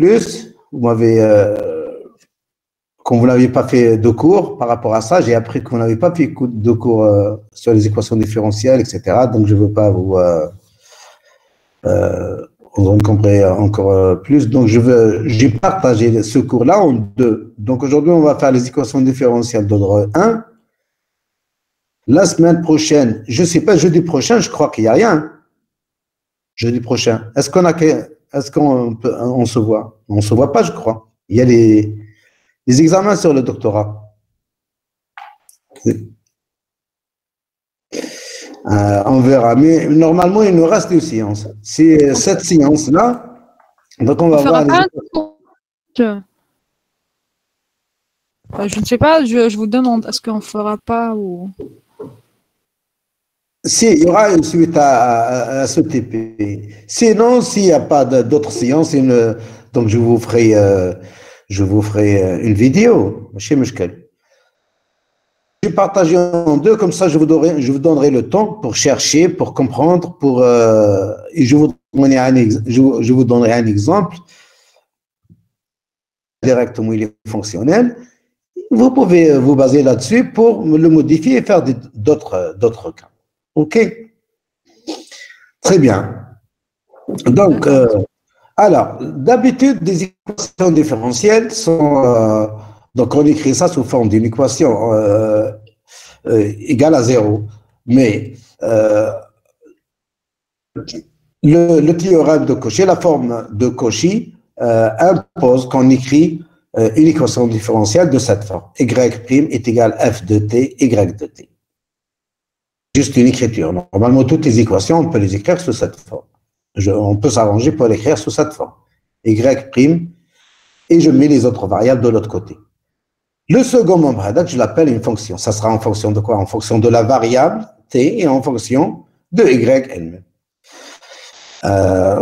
plus. Vous m'avez, quand vous n'avez pas fait de cours par rapport à ça, j'ai appris que vous n'avez pas fait de cours sur les équations différentielles, etc. Donc, je ne veux pas vous rencontrer encore plus. Donc, j'ai partagé ce cours-là en deux. Donc, aujourd'hui, on va faire les équations différentielles d'ordre 1. La semaine prochaine, je ne sais pas, jeudi prochain, je crois qu'il n'y a rien. Jeudi prochain. Est-ce qu'on se voit? On ne se voit pas, je crois. Il y a les examens sur le doctorat. On verra. Mais normalement, il nous reste une séance. C'est cette séance-là. Donc, on va voir. Je ne sais pas, je vous demande, est-ce qu'on ne fera pas ou... Si, il y aura une suite à ce TP. Sinon, s'il n'y a pas d'autres séances, donc je vous ferai une vidéo. J'ai partagé en deux, comme ça je vous donnerai le temps pour chercher, pour comprendre, et je vous donnerai un exemple directement, il est fonctionnel. Vous pouvez vous baser là-dessus pour le modifier et faire d'autres cas. OK? Très bien. Donc, alors, d'habitude, des équations différentielles sont... donc, on écrit ça sous forme d'une équation égale à 0. Mais le théorème de Cauchy, la forme de Cauchy, impose qu'on écrit une équation différentielle de cette forme. Y' est égal à f de t, y de t. Juste une écriture. Normalement, toutes les équations, on peut les écrire sous cette forme. On peut s'arranger pour l'écrire sous cette forme. Y', et je mets les autres variables de l'autre côté. Le second membre, je l'appelle une fonction. Ça sera en fonction de quoi? En fonction de la variable t et en fonction de y elle-même.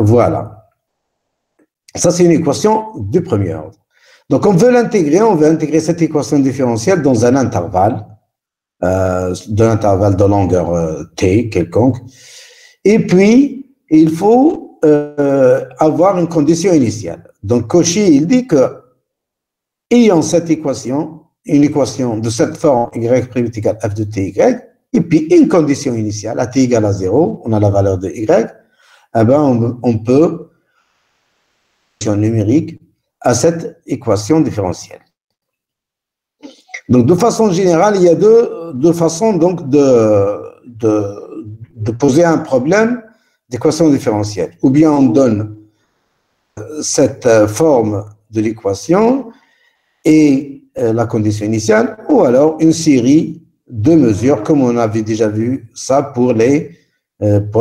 Voilà. Ça, c'est une équation du premier ordre. Donc, on veut intégrer cette équation différentielle dans un intervalle, de l'intervalle de longueur t quelconque. Et puis, il faut avoir une condition initiale. Donc, Cauchy, il dit que, ayant cette équation, une équation de cette forme y' est égal à f de t, y, et puis une condition initiale, à t égale à 0, on a la valeur de y, eh ben, on peut, numérique, à cette équation différentielle. Donc, de façon générale, il y a deux façons donc de poser un problème d'équation différentielle. Ou bien on donne cette forme de l'équation et la condition initiale, ou alors une série de mesures, comme on avait déjà vu ça pour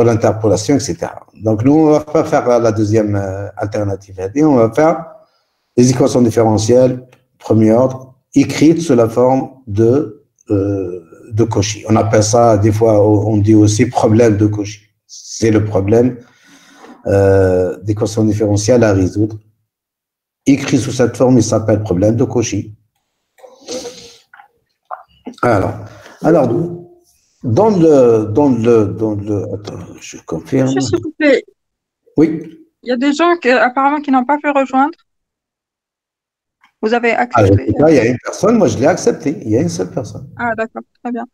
l'interpolation, etc. Donc, nous, on ne va pas faire la deuxième alternative. On va faire les équations différentielles, premier ordre, écrites sous la forme de Cauchy. On appelle ça, des fois, on dit aussi problème de Cauchy. C'est le problème d'équations différentielles à résoudre. Écrit sous cette forme, il s'appelle problème de Cauchy. Alors, dans le, attends, je confirme. Monsieur, s'il vous plaît. Oui. Il y a des gens apparemment qui n'ont pas pu rejoindre. Vous avez accepté. Il y a une personne, moi je l'ai accepté. Il y a une seule personne. Ah, d'accord, très bien.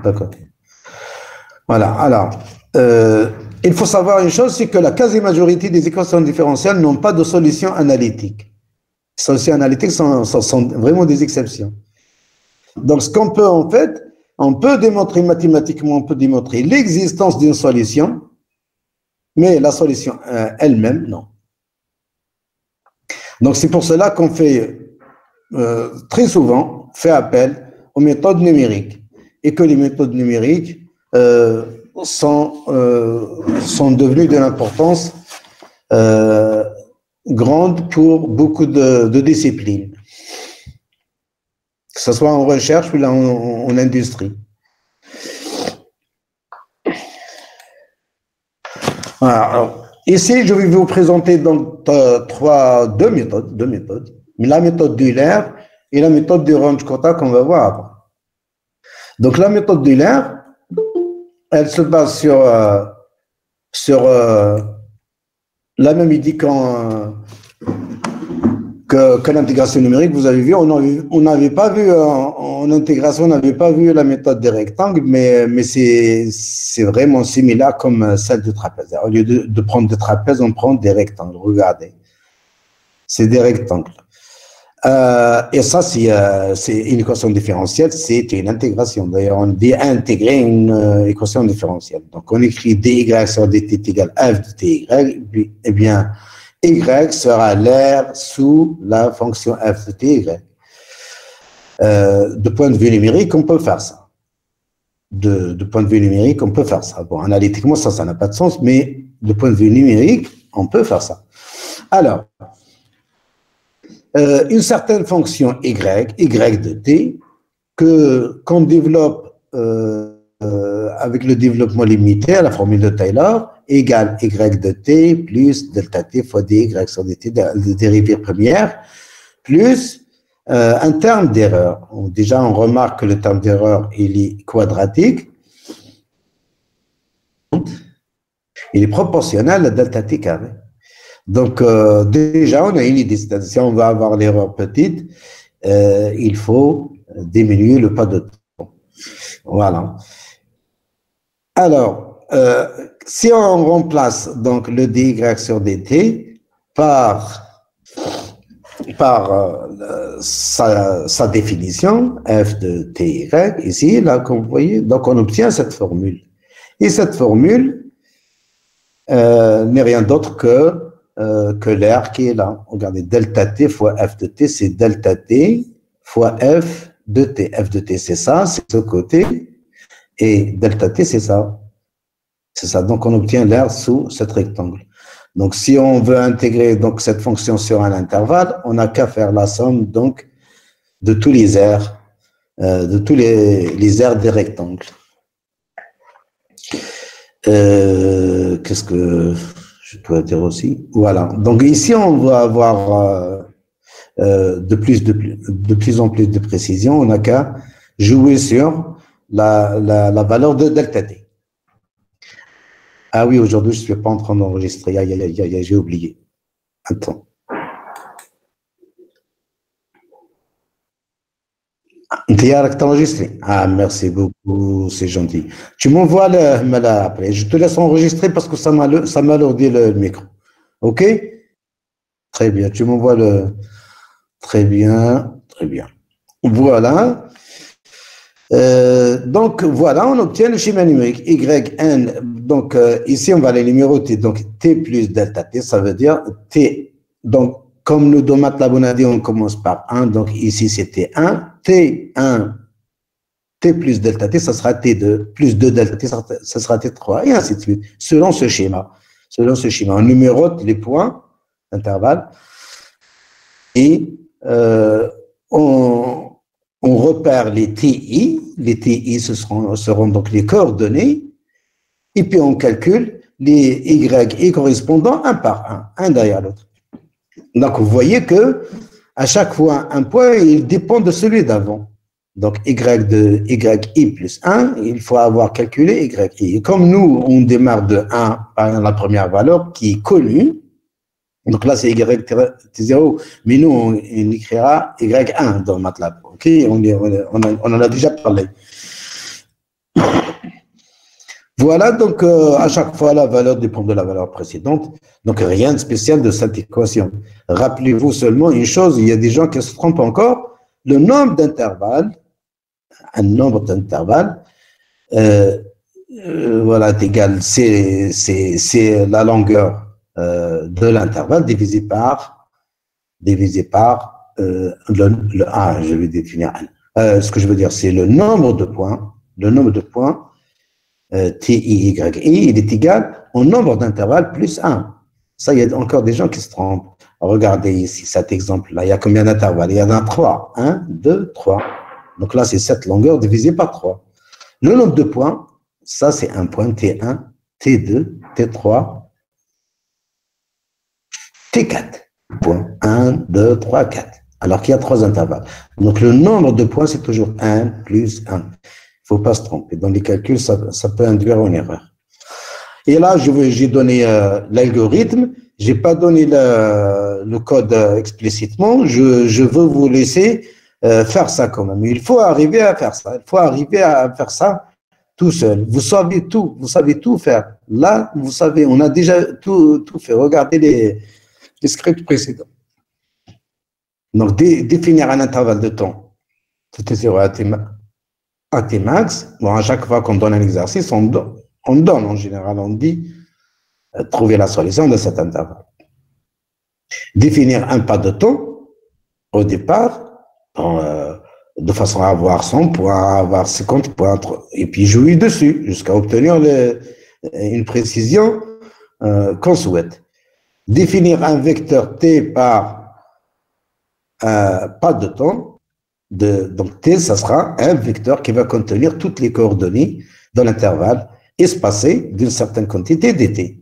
D'accord. Voilà, alors, il faut savoir une chose, c'est que la quasi-majorité des équations différentielles n'ont pas de solution analytique. Les solutions analytiques sont vraiment des exceptions. Donc, ce qu'on peut en fait, on peut démontrer mathématiquement, on peut démontrer l'existence d'une solution, mais la solution elle-même, non. Donc, c'est pour cela qu'on fait très souvent appel aux méthodes numériques et que les méthodes numériques sont devenues de l'importance grande pour beaucoup de disciplines, que ce soit en recherche ou en industrie. Voilà, alors, ici, je vais vous présenter donc deux méthodes, la méthode d'Euler et la méthode de Runge-Kutta qu'on va voir. Donc, la méthode d'Euler, elle se base sur la même idée que l'intégration numérique, vous avez vu, on n'avait pas vu en intégration, on n'avait pas vu la méthode des rectangles, mais c'est vraiment similaire comme celle du trapèze. Au lieu de prendre des trapèzes, on prend des rectangles. Regardez, c'est des rectangles. Et ça, c'est une équation différentielle, c'est une intégration. D'ailleurs, on dit intégrer une équation différentielle. Donc, on écrit dy sur dt est égal à f de ty, eh bien, y sera l'air sous la fonction f de ty. De point de vue numérique, on peut faire ça. De point de vue numérique, on peut faire ça. Bon, analytiquement, ça n'a pas de sens, mais de point de vue numérique, on peut faire ça. Alors, une certaine fonction y de t, qu'on développe avec le développement limité à la formule de Taylor, égale y de t plus delta t fois dy sur dt, de dérivée première, plus un terme d'erreur. Déjà, on remarque que le terme d'erreur, il est quadratique. Il est proportionnel à delta t carré. Donc, déjà, on a une idée. C'est-à-dire, si on va avoir l'erreur petite, il faut diminuer le pas de temps. Voilà. Alors, si on remplace donc le dy sur dt par sa définition, f de ty, ici, là, comme vous voyez, donc on obtient cette formule. Et cette formule n'est rien d'autre que l'air qui est là. Regardez, delta t fois f de t, c'est delta t fois f de t. F de t, c'est ça, c'est ce côté. Et delta t, c'est ça. C'est ça. Donc, on obtient l'air sous cet rectangle. Donc, si on veut intégrer donc, cette fonction sur un intervalle, on n'a qu'à faire la somme donc, de tous les aires, les aires des rectangles. Qu'est-ce que je dois dire aussi? Voilà. Donc, ici, on va avoir de plus en plus de précision. On n'a qu'à jouer sur la valeur de delta t. Ah oui, aujourd'hui, je ne suis pas en train d'enregistrer. J'ai oublié. Attends. T'as enregistré? Ah, merci beaucoup, c'est gentil. Tu m'envoies le mail après. Je te laisse enregistrer parce que ça m'alourdit le micro. OK? Très bien. Tu m'envoies le. Très bien, très bien. Voilà. Donc, voilà, on obtient le schéma numérique YN. Donc, ici, on va les numéroter. Donc, T plus delta T, ça veut dire T. Donc, comme nous dans MATLAB, on a dit, on commence par 1. Donc, ici, c'est T1. T1, T plus delta T, ça sera T2. Plus 2 delta T, ça sera T3. Et ainsi de suite. Selon ce schéma. On numérote les points, intervalles. Et on repère les TI. Les TI, seront donc les coordonnées. Et puis, on calcule les YI correspondant un par un derrière l'autre. Donc, vous voyez que à chaque fois, un point, il dépend de celui d'avant. Donc, Y de YI plus 1, il faut avoir calculé YI. Et comme nous, on démarre de 1 par la première valeur qui est connue, donc là, c'est Y0, mais nous, on écrira Y1 dans MATLAB. OK? On en a déjà parlé. Voilà, donc à chaque fois, la valeur dépend de la valeur précédente. Donc, rien de spécial de cette équation. Rappelez-vous seulement une chose, il y a des gens qui se trompent encore. Le nombre d'intervalles, un nombre d'intervalles, voilà, est égal, c'est la longueur de l'intervalle divisé par le A, je vais définir N. Ce que je veux dire, c'est le nombre de points, TIYI, il est égal au nombre d'intervalles plus 1. Ça, il y a encore des gens qui se trompent. Regardez ici cet exemple-là, il y a combien d'intervalles? Il y en a 3. 1, 2, 3. Donc là, c'est cette longueur divisée par 3. Le nombre de points, ça, c'est un point T1, T2, T3, T4. Point 1, 2, 3, 4. Alors qu'il y a 3 intervalles. Donc le nombre de points, c'est toujours 1 plus 1. Il ne faut pas se tromper. Dans les calculs, ça peut induire une erreur. Et là, j'ai donné l'algorithme. Je n'ai pas donné le code explicitement, je veux vous laisser faire ça quand même. Il faut arriver à faire ça. Il faut arriver à faire ça tout seul. Vous savez tout faire. Là, vous savez, on a déjà tout fait. Regardez les scripts précédents. Donc, définir un intervalle de temps de T0 à T max. Bon, à chaque fois qu'on donne un exercice, on donne en général, on dit trouver la solution de cet intervalle. Définir un pas de temps au départ, de façon à avoir 100 points, à avoir 50 points, et puis jouer dessus jusqu'à obtenir une précision qu'on souhaite. Définir un vecteur t par pas de temps, donc t, ça sera un vecteur qui va contenir toutes les coordonnées dans l'intervalle espacé d'une certaine quantité dt.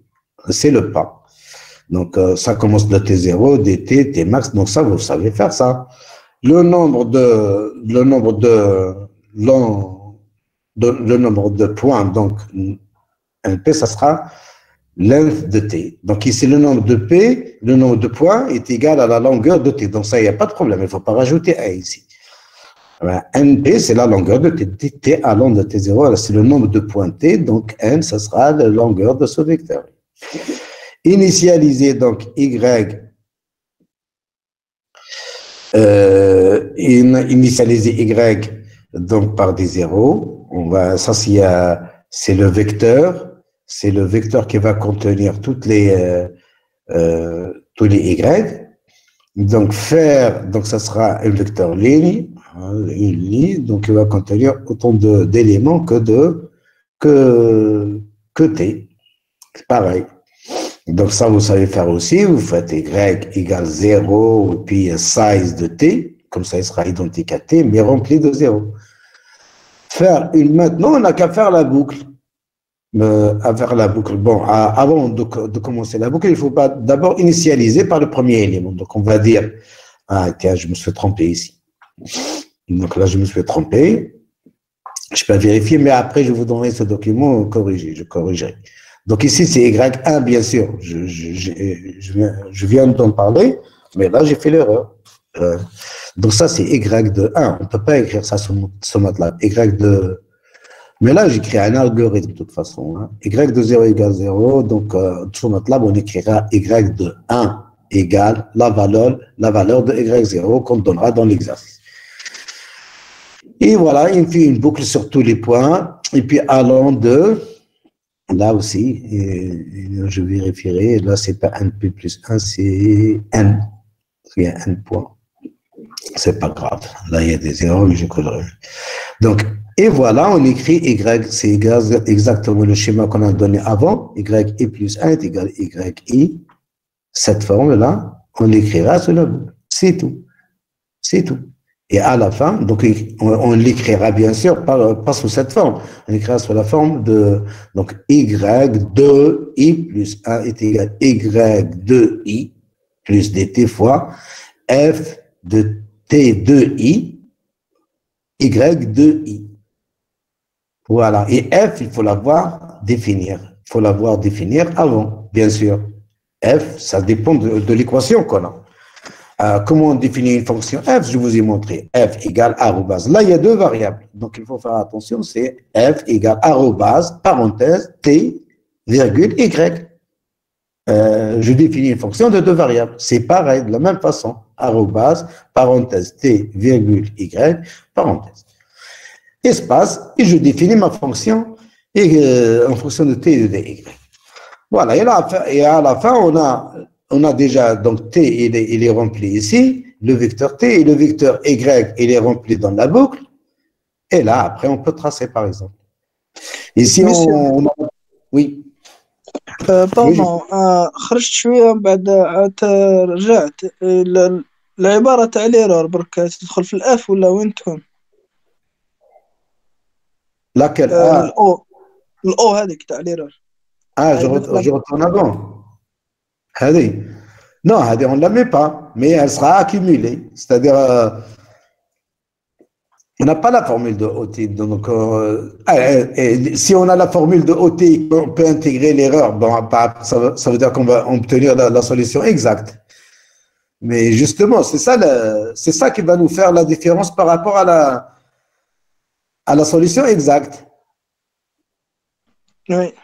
C'est le pas. Donc, ça commence de t0, dt, t max, donc ça, vous savez faire ça. Le nombre de points, donc, un p, ça sera length de t. Donc, ici, le nombre de p, le nombre de points est égal à la longueur de t. Donc, ça, il n'y a pas de problème. Il ne faut pas rajouter 1 ici. NP, c'est la longueur de t. T allant de t0, c'est le nombre de points t. Donc, n, ça sera la longueur de ce vecteur. Initialiser, donc, y, initialiser y, donc, par des zéros. Ça, c'est le vecteur. C'est le vecteur qui va contenir tous les y. Donc, donc ça sera un vecteur ligne, une ligne, donc il va contenir autant d'éléments que t. C'est pareil. Donc, ça, vous savez faire aussi. Vous faites y égale 0, et puis size de t, comme ça, il sera identique à t, mais rempli de 0. Maintenant, on n'a qu'à faire la boucle. À faire la boucle. Bon, avant de commencer la boucle, il faut pas d'abord initialiser par le premier élément. Donc, on va dire, tiens, je me suis trompé ici. Donc là, je me suis trompé. Je peux vérifier, mais après, je vous donnerai ce document corrigé. Je corrigerai. Donc ici, c'est Y1, bien sûr. Je viens d'en parler, mais là, j'ai fait l'erreur. Donc ça, c'est Y de 1. On ne peut pas écrire ça sur MATLAB. Y de... Mais là, j'écris un algorithme de toute façon. Hein. Y de 0 égale 0. Donc, sur MATLAB, on écrira Y de 1 égale la valeur de Y0 qu'on donnera dans l'exercice. Et voilà, il me fait une boucle sur tous les points. Et puis, allant de... Là aussi, je vérifierai. Là, c'est pas NP plus 1, c'est N. Il y a N points. C'est pas grave. Là, il y a des zéros, mais je collerai. Donc, et voilà, on écrit Y, c'est exactement le schéma qu'on a donné avant. Y plus 1 est égal à YI. Cette forme-là, on l'écrira sur la boucle. C'est tout. C'est tout. Et à la fin, donc, on l'écrira bien sûr pas sous cette forme. On écrira sous la forme de, donc, Y2I plus 1 est égal à Y2I plus dt fois F de T2I, Y2I. Voilà. Et F, il faut l'avoir définir. Il faut l'avoir définir avant, bien sûr. F, ça dépend de l'équation qu'on a. Comment on définit une fonction f? Je vous ai montré. F égale arrobase. Là, il y a deux variables. Donc, il faut faire attention. C'est f égale arrobase, parenthèse, t, virgule, y. Je définis une fonction de deux variables. C'est pareil, de la même façon. Arrobase, parenthèse, t, virgule, y, parenthèse. Espace, et je définis ma fonction en fonction de t et de y. Voilà, et à la fin, on a déjà, donc t, il est rempli ici, le vecteur t, et le vecteur y, il est rempli dans la boucle. Et là, après, on peut tracer, par exemple. Ici, oui. باردون خرجت شويه من بعد رجعت العباره تاع ليرور برك تدخل في الاف ولا وين تكون laquelle الاو هذيك تاع ليرور je retourne avant هذه non هذه on ne la met pas mais elle sera accumulée c'est-à-dire on n'a pas la formule de OT, donc si on a la formule de OT, on peut intégrer l'erreur. Bon, ça veut dire qu'on va obtenir la solution exacte. Mais justement, c'est ça qui va nous faire la différence par rapport à la solution exacte. Oui.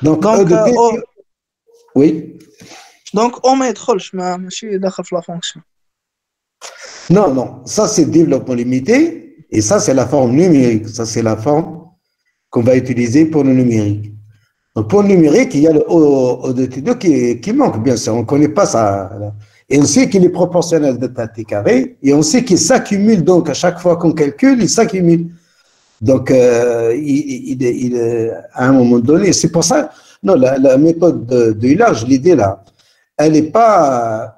Donc, E دونك de t, oui. دونك او ما يدخلش ماشي داخل في لا فونكسيون. Non, non, ça c'est développement limité et ça c'est la forme numérique. Ça c'est la forme qu'on va utiliser pour le numérique. Donc pour le numérique, il y a le O de T2 qui manque, bien sûr. On ne connaît pas ça. Et on sait qu'il est proportionnel de T carré et on sait qu'il s'accumule. Donc à chaque fois qu'on calcule, il s'accumule. Donc à un moment donné, c'est pour ça, non, la méthode de Euler, l'idée là, elle n'est pas.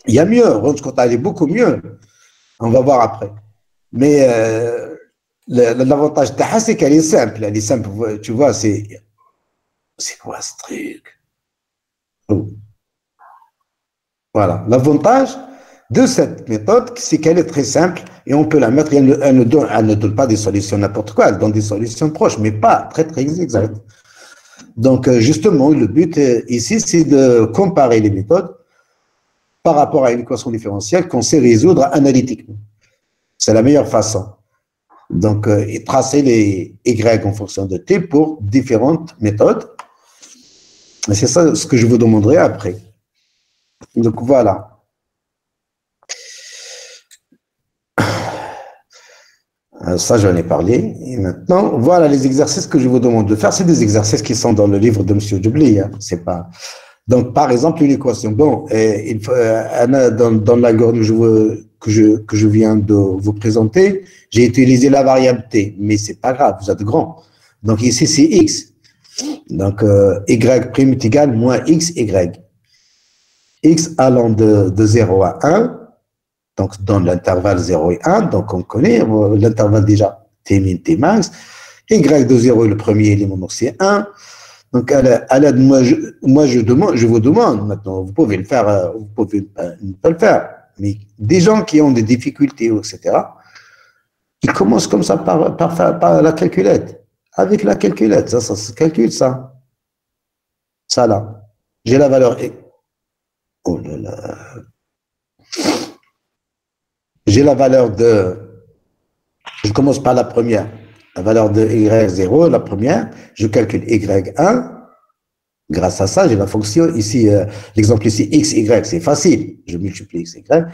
Il y a mieux, Range Quota, elle est beaucoup mieux. On va voir après. Mais l'avantage de Taha, c'est qu'elle est simple. Elle est simple, tu vois, c'est quoi ce truc? Voilà. L'avantage de cette méthode, c'est qu'elle est très simple et on peut la mettre. Elle ne donne pas des solutions n'importe quoi, elle donne des solutions proches, mais pas très, très exactes. Donc, justement, le but ici, c'est de comparer les méthodes par rapport à une équation différentielle qu'on sait résoudre analytiquement. C'est la meilleure façon. Donc, et tracer les Y en fonction de T pour différentes méthodes. Et c'est ça ce que je vous demanderai après. Donc, voilà. Ça, j'en ai parlé. Et maintenant, voilà les exercices que je vous demande de faire. C'est des exercices qui sont dans le livre de M. Djoubli. Hein. C'est pas... Donc, par exemple, une équation. Bon, il faut, dans l'algorithme que je viens de vous présenter, j'ai utilisé la variable t, mais c'est pas grave, vous êtes grand. Donc ici, c'est x. Donc, y' est égal moins x, y. X allant de 0 à 1, donc dans l'intervalle 0 et 1, donc on connaît l'intervalle déjà, t min, t max. Y de 0 est le premier élément, donc c'est 1. Donc, moi, je vous demande maintenant, vous pouvez le faire, vous pouvez ne pas le faire, mais des gens qui ont des difficultés, etc., ils commencent comme ça par la calculette. Avec la calculette, ça se calcule, ça. Ça, là. J'ai la valeur. Oh là là. J'ai la valeur de. Je commence par la première. La valeur de y0, la première. Je calcule y1. Grâce à ça, j'ai la fonction ici, l'exemple ici, x, y, c'est facile. Je multiplie x, y.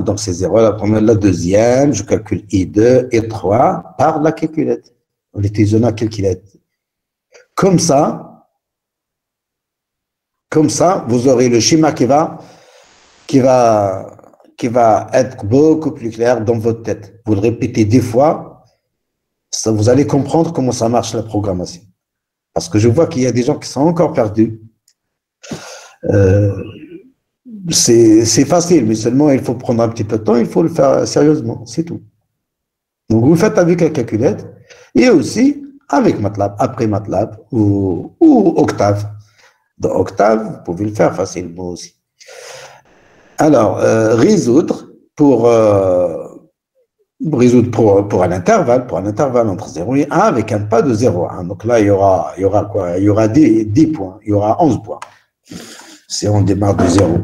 Donc, c'est 0, la première, la deuxième, je calcule i2 et 3 par la calculette. On utilise la calculette. Comme ça, vous aurez le schéma qui va être beaucoup plus clair dans votre tête. Vous le répétez des fois, ça, vous allez comprendre comment ça marche la programmation. Parce que je vois qu'il y a des gens qui sont encore perdus. C'est facile, mais seulement il faut prendre un petit peu de temps, il faut le faire sérieusement, c'est tout. Donc vous le faites avec la calculette et aussi avec MATLAB, après MATLAB ou Octave. Dans Octave, vous pouvez le faire facilement aussi. Alors, résoudre pour un intervalle entre 0 et 1 avec un pas de 0 à 1. Donc là, il y aura quoi? Il y aura 10 points, il y aura 11 points. Si on démarre de 0.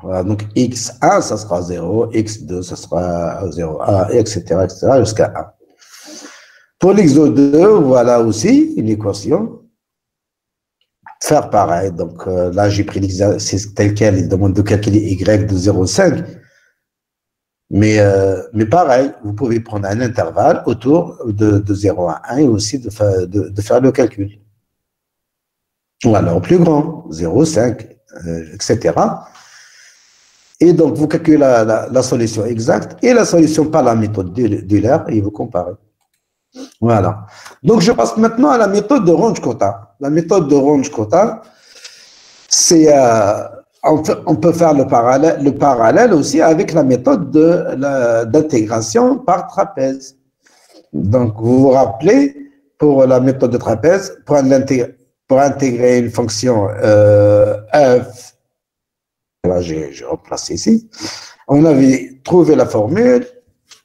Voilà, donc x1, ça sera 0, x2, ça sera 0, etc., jusqu'à 1. Pour l'exo2, voilà aussi une équation. Faire pareil. Donc là, j'ai pris l'exercice tel quel, il demande de calculer y de 0,5. Mais pareil, vous pouvez prendre un intervalle autour de 0 à 1 et aussi de faire le calcul. Ou alors plus grand, 0,5, etc. Et donc, vous calculez la solution exacte et la solution par la méthode d'Euler et vous comparez. Voilà. Donc, je passe maintenant à la méthode de Runge-Kutta. La méthode de Runge-Kutta, c'est... on peut faire le parallèle aussi avec la méthode d'intégration par trapèze. Donc, vous vous rappelez, pour la méthode de trapèze, pour intégrer une fonction f, là j'ai remplacé ici, on avait trouvé la formule,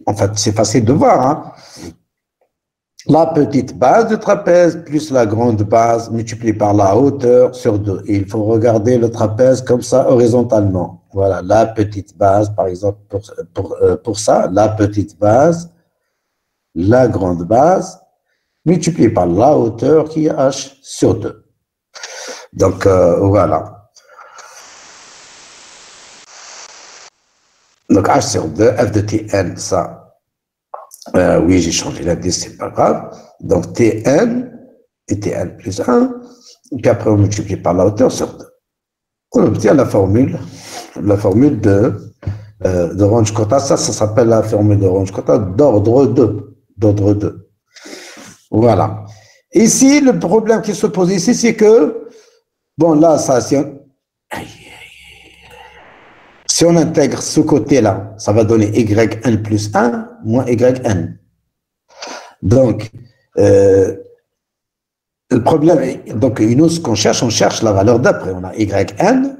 en fait c'est facile de voir, hein. la petite base du trapèze plus la grande base multipliée par la hauteur sur 2. Et il faut regarder le trapèze comme ça horizontalement. Voilà, la petite base, par exemple, pour ça, la petite base, la grande base, multipliée par la hauteur qui est h sur 2. Donc, voilà. Donc, h sur 2, f de Tn, ça. Oui, j'ai changé l'indice, c'est pas grave. Donc, Tn et Tn plus 1, et puis après, on multiplie par la hauteur sur 2. On obtient la formule de Runge-Kutta. Ça s'appelle la formule de Runge-Kutta d'ordre 2. D'ordre 2. Voilà. Ici, le problème qui se pose ici, c'est que, bon, là, ça, si on intègre ce côté-là, ça va donner yn plus 1 moins yn. Donc, le problème, donc, ce qu'on cherche, on cherche la valeur d'après. On a yn,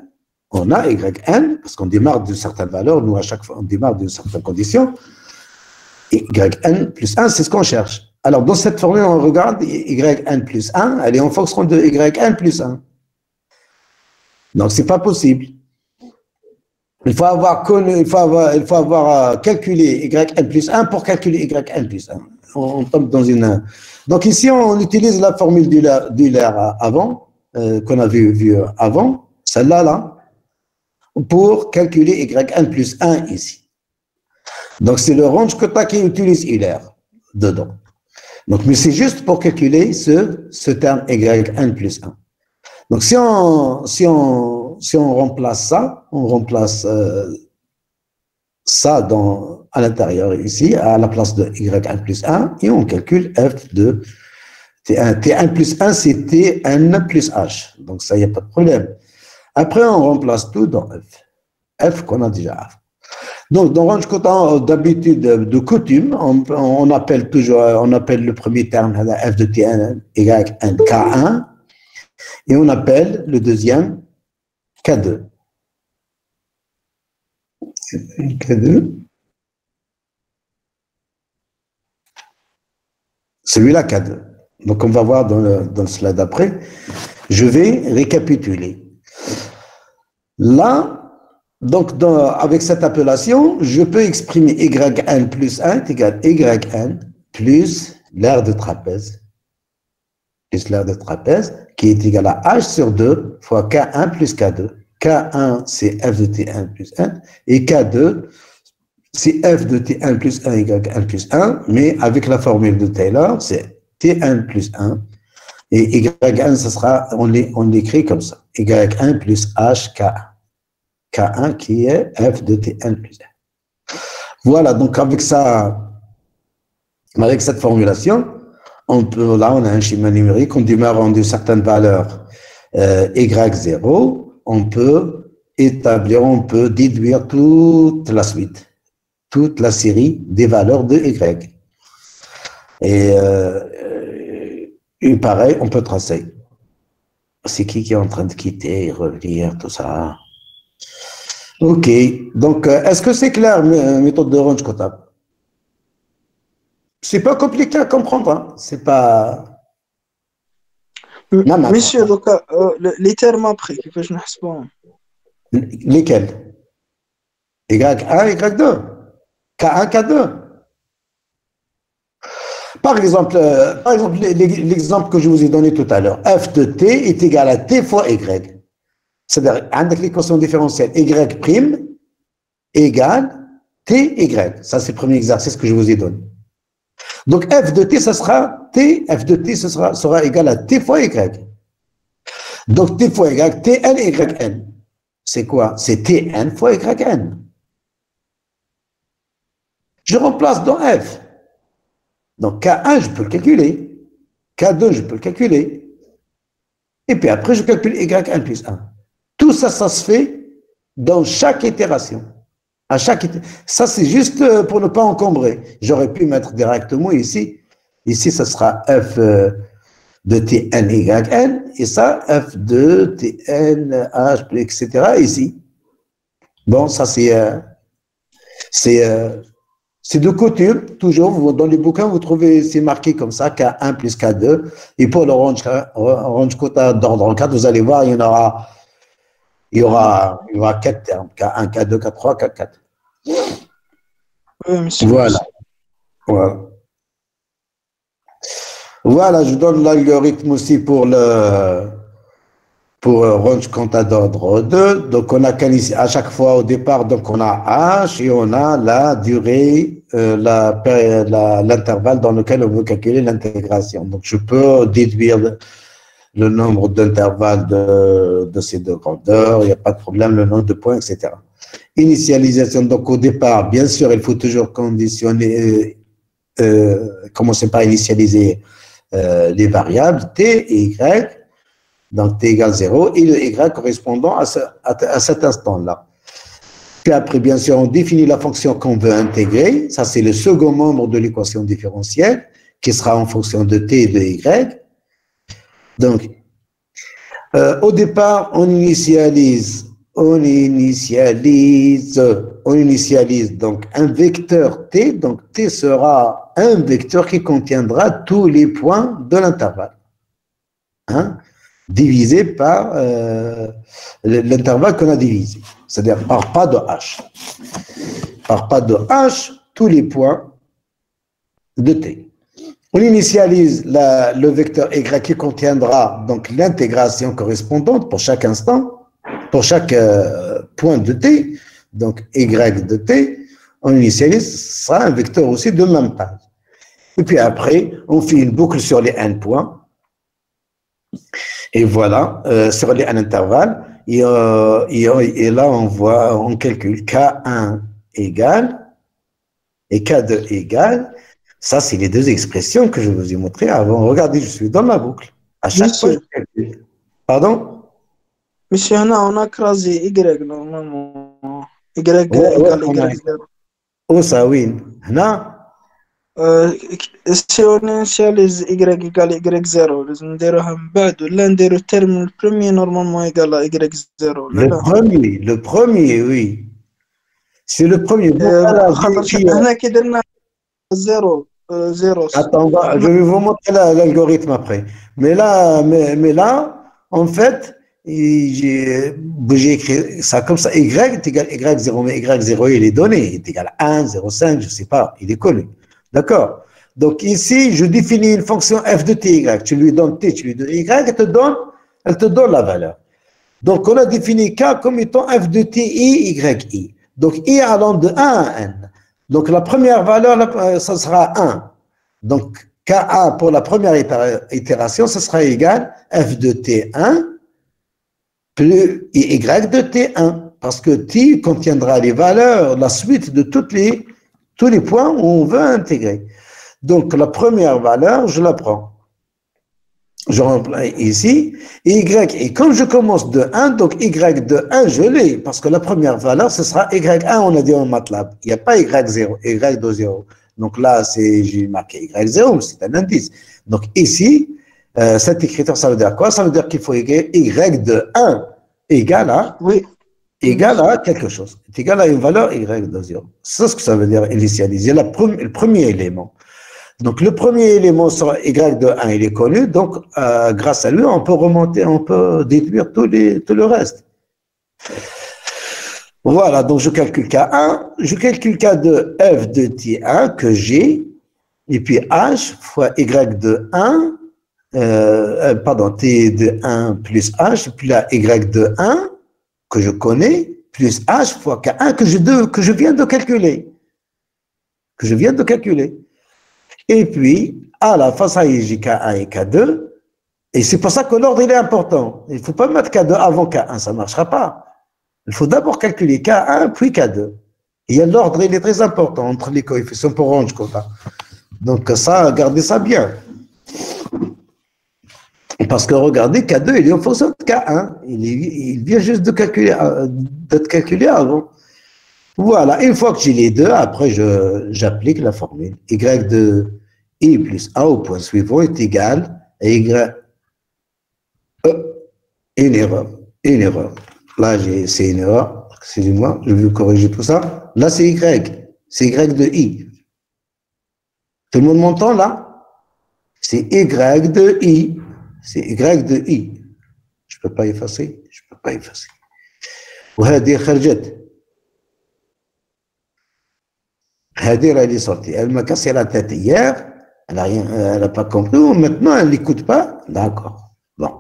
parce qu'on démarre d'une certaine valeur, nous, à chaque fois, on démarre d'une certaine condition. Yn plus 1, c'est ce qu'on cherche. Alors, dans cette formule, on regarde yn plus 1, elle est en fonction de yn plus 1. Donc, c'est pas possible. Il faut avoir calculé yn plus 1 pour calculer yn plus 1. On tombe dans une... Donc ici, on utilise la formule d'Euler avant, qu'on a vu avant, celle-là, là, pour calculer yn plus 1 ici. Donc c'est le Runge-Kutta qui utilise Euler dedans. Donc, mais c'est juste pour calculer ce terme yn plus 1. Donc si on remplace ça, on remplace ça à l'intérieur ici, à la place de yn plus 1, et on calcule f de T1. T1 plus 1, c'est Tn plus h. Donc ça, il n'y a pas de problème. Après, on remplace tout dans f. F qu'on a déjà avant. Donc, dans Runge-Kutta, d'habitude, de coutume, on appelle le premier terme f de Tn égale K1, et on appelle le deuxième K2. K2. Celui-là, K2. Donc, on va voir dans le slide d'après. Je vais récapituler. Là, donc, avec cette appellation, je peux exprimer yn plus 1 est égal à yn plus l'aire de trapèze. Plus l'aire de trapèze, qui est égal à h sur 2 fois K1 plus K2. K1, c'est f de T1 plus 1, et K2, c'est f de T1 plus 1 égale à 1 plus 1, mais avec la formule de Taylor, c'est T1 plus 1, et yn, ça sera, on l'écrit comme ça, égale à 1 plus h K1. K1 qui est f de Tn plus 1. Voilà, donc avec cette formulation, là on a un schéma numérique, on démarre d'une certaine valeur y0, on peut déduire toute la suite, toute la série des valeurs de y. Et pareil, on peut tracer. C'est qui est en train de quitter, revenir, tout ça. Ok, donc est-ce que c'est clair, méthode de Runge-Kutta? C'est pas compliqué à comprendre, hein? C'est pas... Monsieur, donc, les termes après, كيفاش نحسبوهم؟ Lesquels? Y1, Y2, K1, K2. Par exemple, l'exemple que je vous ai donné tout à l'heure, f de t est égal à t fois y. C'est-à-dire, avec l'équation différentielle y' égale ty. Ça, c'est le premier exercice que je vous ai donné. Donc, f de t, sera égal à t fois y. Donc, t fois y, tn yn. C'est quoi? C'est tn fois yn. Je remplace dans f. Donc, K1, je peux le calculer. K2, je peux le calculer. Et puis après, je calcule yn plus 1. Tout ça, ça se fait dans chaque itération. Ça, c'est juste pour ne pas encombrer. J'aurais pu mettre directement ici. Ici, ça sera f de Tn yn, et ça, f de Tn h, etc. ici. Bon, ça, c'est C'est de coutume, toujours, dans les bouquins, vous trouvez, c'est marqué comme ça, K1 plus K2. Et pour le range quota d'ordre en 4, vous allez voir, il y aura 4 termes, K1, K2, K3, K4. Oui, monsieur. Voilà. Voilà. Voilà, je donne l'algorithme aussi pour range quota d'ordre 2. Donc, on a à chaque fois au départ, donc on a H et on a la durée, l'intervalle dans lequel on veut calculer l'intégration. Donc, je peux déduire le nombre d'intervalles de ces deux grandeurs, il n'y a pas de problème, le nombre de points, etc. Initialisation, donc au départ, bien sûr, il faut toujours conditionner, commencer par initialiser les variables t et y, donc t égale 0, et le y correspondant à cet instant-là. Puis après, bien sûr, on définit la fonction qu'on veut intégrer, ça c'est le second membre de l'équation différentielle, qui sera en fonction de t et de y. Donc, au départ, on initialise donc un vecteur t, donc t sera un vecteur qui contiendra tous les points de l'intervalle, hein, divisé par l'intervalle qu'on a divisé, c'est-à-dire par pas de h. Par pas de h, tous les points de t. On initialise le vecteur y qui contiendra donc l'intégration correspondante pour chaque instant, pour chaque point de t, donc y de t, on initialise, ce sera un vecteur aussi de même taille. Et puis après, on fait une boucle sur les n points, et voilà, sur les n intervalles, et là on calcule K1 égale, et K2 égale. Ça, c'est les deux expressions que je vous ai montrées avant. Regardez, je suis dans la boucle. À chaque fois, je calcule. Pardon? Monsieur, on a crasé Y normalement. Y égale Y0. Oh, ça, oui. Non? Si on initialise Y égale Y0, لازم نديروها من بعد ولا نديرو الترم البروميي normalement égal à Y0. Le premier, oui. C'est le premier. هنا كي درنا 0. Attends, je vais vous montrer l'algorithme après. Mais là, en fait, j'ai écrit ça comme ça. Y est égal à Y0, mais Y0, il est donné. Il est égal à 1, 0, 5, je ne sais pas. Il est connu. D'accord? Donc ici, je définis une fonction f de ty. Tu lui donnes t, tu lui donnes y, elle te donne la valeur. Donc on a défini k comme étant f de ti, yi. Donc i allant de 1 à n. Donc la première valeur, ça sera 1. Donc K1 pour la première itération, ce sera égal à f de T1 plus Y de T1. Parce que T contiendra les valeurs, la suite de tous les points où on veut intégrer. Donc la première valeur, je la prends. Je remplace ici, Y, et comme je commence de 1, donc Y de 1, je l'ai, parce que la première valeur, ce sera Y1, on a dit en MATLAB. Il n'y a pas Y0, Y de 0. Donc là, j'ai marqué Y0, c'est un indice. Donc ici, cette écriture, ça veut dire quoi? Ça veut dire qu'il faut écrire Y de 1 égale à, égale à quelque chose. C'est égal à une valeur Y de 0. C'est ce que ça veut dire initialiser le premier élément. Donc, le premier élément sera Y de 1, il est connu. Donc, grâce à lui, on peut remonter, on peut déduire tout le reste. Voilà, donc je calcule K1, je calcule K2 F de T1 que j'ai, et puis H fois Y de 1, T de 1 plus H, et puis là, Y de 1, que je connais, plus H fois K1 que je viens de calculer. Et puis, à la fin, ça y est, j'ai K1 et K2. Et c'est pour ça que l'ordre, il est important. Il ne faut pas mettre K2 avant K1, ça ne marchera pas. Il faut d'abord calculer K1, puis K2. Et l'ordre, il est très important entre les coefficients pour range quota. Donc ça, gardez ça bien. Parce que regardez, K2, il est en fonction de K1. Il vient juste d'être calculé avant. Voilà, une fois que j'ai les deux, après j'applique la formule. Y de I plus A au point suivant est égal à Y. Une erreur. Là, c'est une erreur. Excusez-moi, je vais corriger tout ça. Là, c'est Y. C'est Y de I. Tout le monde m'entend là? C'est Y de I. C'est Y de I. Je ne peux pas effacer. Je ne peux pas effacer. وهذه خرجت. هذه راهي sortie. Elle m'a cassé la tête hier. Elle n'a pas compris. Maintenant, elle n'écoute pas. D'accord. Bon.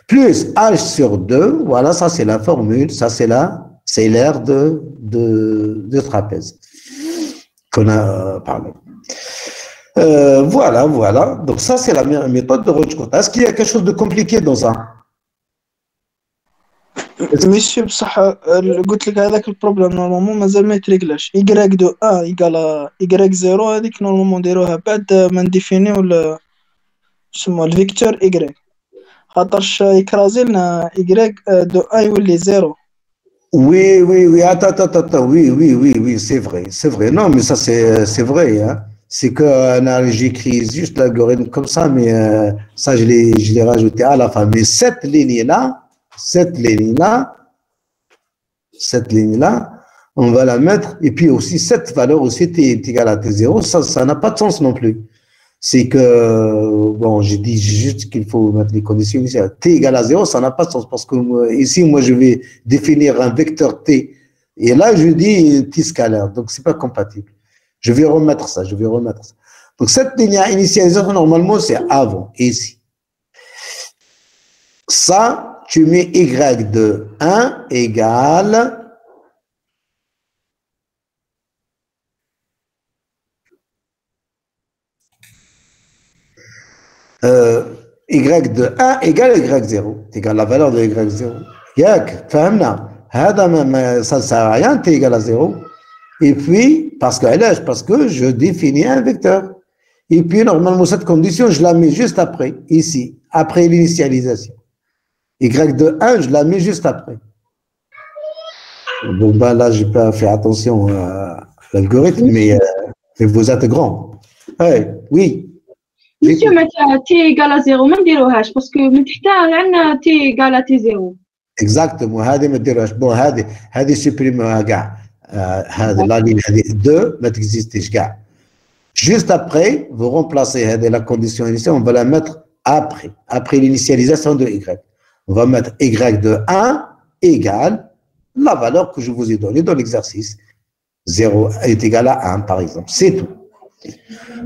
Plus H sur 2, voilà, ça c'est la formule, ça c'est l'aire de trapèze qu'on a parlé. Voilà. Donc ça c'est la méthode de Roche-Cotard. Est-ce qu'il y a quelque chose de compliqué dans ça? ماشي بصح قلت لك هذاك البروبليم نورمالمون مازال ما يتريكلاش y دو 1 ايكالا y 0 هذيك نورمالمون نديروها بعد ما نديفينيو سمو الفيكتور y خاطرش يكرازي لنا y دو 1 يولي 0. Oui, attends, oui, c'est vrai. Non, mais ça c'est vrai, hein. C'est que j'écris juste l'algorithme comme ça, mais ça je l'ai rajouté à la fin. Mais cette ligne-là, on va la mettre, et puis aussi cette valeur aussi est égale à T0, ça n'a pas de sens non plus. C'est que, bon, je dis juste qu'il faut mettre les conditions initiales. T égale à 0, ça n'a pas de sens, parce que ici, moi, je vais définir un vecteur T, et là, je dis T scalaire, donc c'est pas compatible. Je vais remettre ça. Donc, cette ligne à initialisation, normalement, c'est avant, ici. Ça, tu mets Y de 1 égale Y de 1 égale Y0. Égale la valeur de Y0. Yak, فهمنا. Ça ne sert à rien, T égale à 0. Et puis, parce que je définis un vecteur. Et puis, normalement, cette condition, je la mets juste après, ici, après l'initialisation. Y de 1, je la mets juste après. Donc là, je n'ai pas fait attention à l'algorithme, mais vous êtes grand. Oui. Monsieur, T égale à 0, ما نديروهاش parce que من تحتها عندنا T égale à T0. Exactement, هذه ما نديروهاش. Bon, هذه supprimeها كاع. هذه la ligne 2 ما تكزيستيش كاع. Juste après, vous remplacez la condition initiale, on va la mettre après l'initialisation de Y. On va mettre Y de 1 égale la valeur que je vous ai donnée dans l'exercice. 0 est égal à 1, par exemple. C'est tout.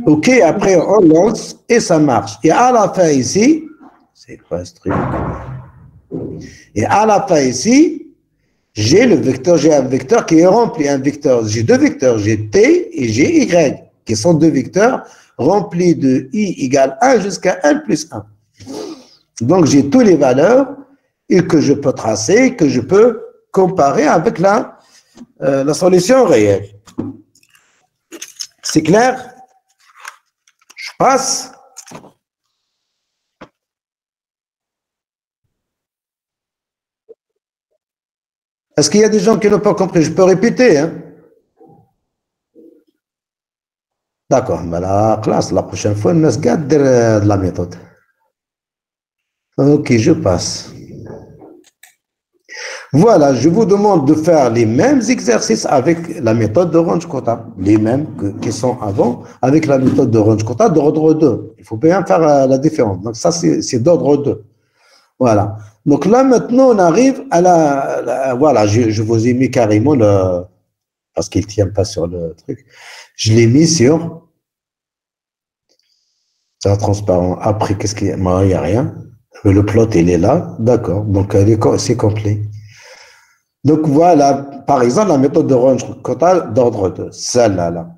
OK, après, on lance et ça marche. Et à la fin ici, c'est quoi ce truc? Et à la fin ici, j'ai un vecteur qui est rempli. J'ai deux vecteurs, j'ai T et j'ai Y, qui sont deux vecteurs remplis de I égale 1 jusqu'à 1 plus 1. Donc, j'ai toutes les valeurs et que je peux tracer, que je peux comparer avec la solution réelle. C'est clair? Je passe. Est-ce qu'il y a des gens qui n'ont pas compris? Je peux répéter, hein? D'accord, mais la classe, la prochaine fois, on se garde de la méthode. Ok, je passe. Voilà, je vous demande de faire les mêmes exercices avec la méthode de Runge-Kutta, les mêmes qui sont avant, avec la méthode de Runge-Kutta d'ordre 2. Il faut bien faire la différence. Donc ça, c'est d'ordre 2. Voilà. Donc là, maintenant, on arrive à voilà, je vous ai mis carrément parce qu'il ne tient pas sur le truc. Je l'ai mis sur transparent. Après, qu'est-ce qu'il y a? Il n'y a rien. Le plot, il est là. D'accord. Donc, c'est complet. Donc, voilà, par exemple, la méthode de Runge-Kutta d'ordre 2. Celle-là.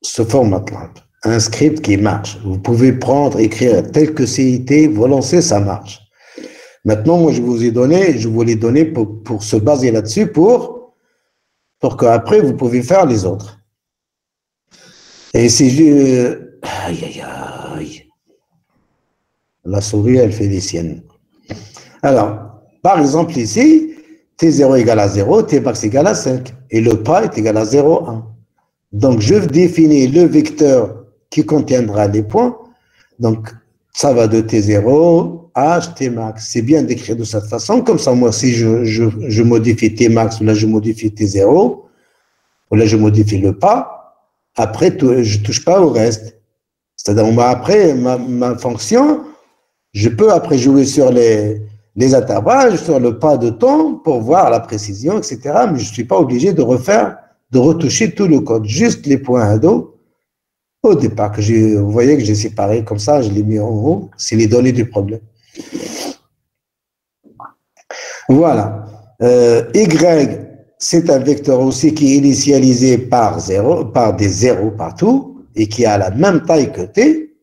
Ce format-là. Un script qui marche. Vous pouvez prendre, écrire tel que CIT, vous lancez, ça marche. Maintenant, moi, je vous l'ai donné pour se baser là-dessus, pour qu'après, vous pouvez faire les autres. Et si aïe. La souris, elle fait des siennes. Alors, par exemple, ici, T0 égale à 0, T max égale à 5. Et le pas est égal à 0, 1. Donc, je définis le vecteur qui contiendra les points. Donc, ça va de T0 à T max. C'est bien d'écrire de cette façon. Comme ça, moi, si je modifie T max, ou là, je modifie T0, ou là, je modifie le pas, Après, je ne touche pas au reste. C'est-à-dire, après, ma fonction, je peux après jouer sur les intervalles, sur le pas de temps pour voir la précision, etc. Mais je ne suis pas obligé de retoucher tout le code, juste les points ado. Au départ, vous voyez que j'ai séparé comme ça, je l'ai mis en haut, c'est les données du problème. Voilà. Y, c'est un vecteur aussi qui est initialisé par des zéros partout et qui a la même taille que t.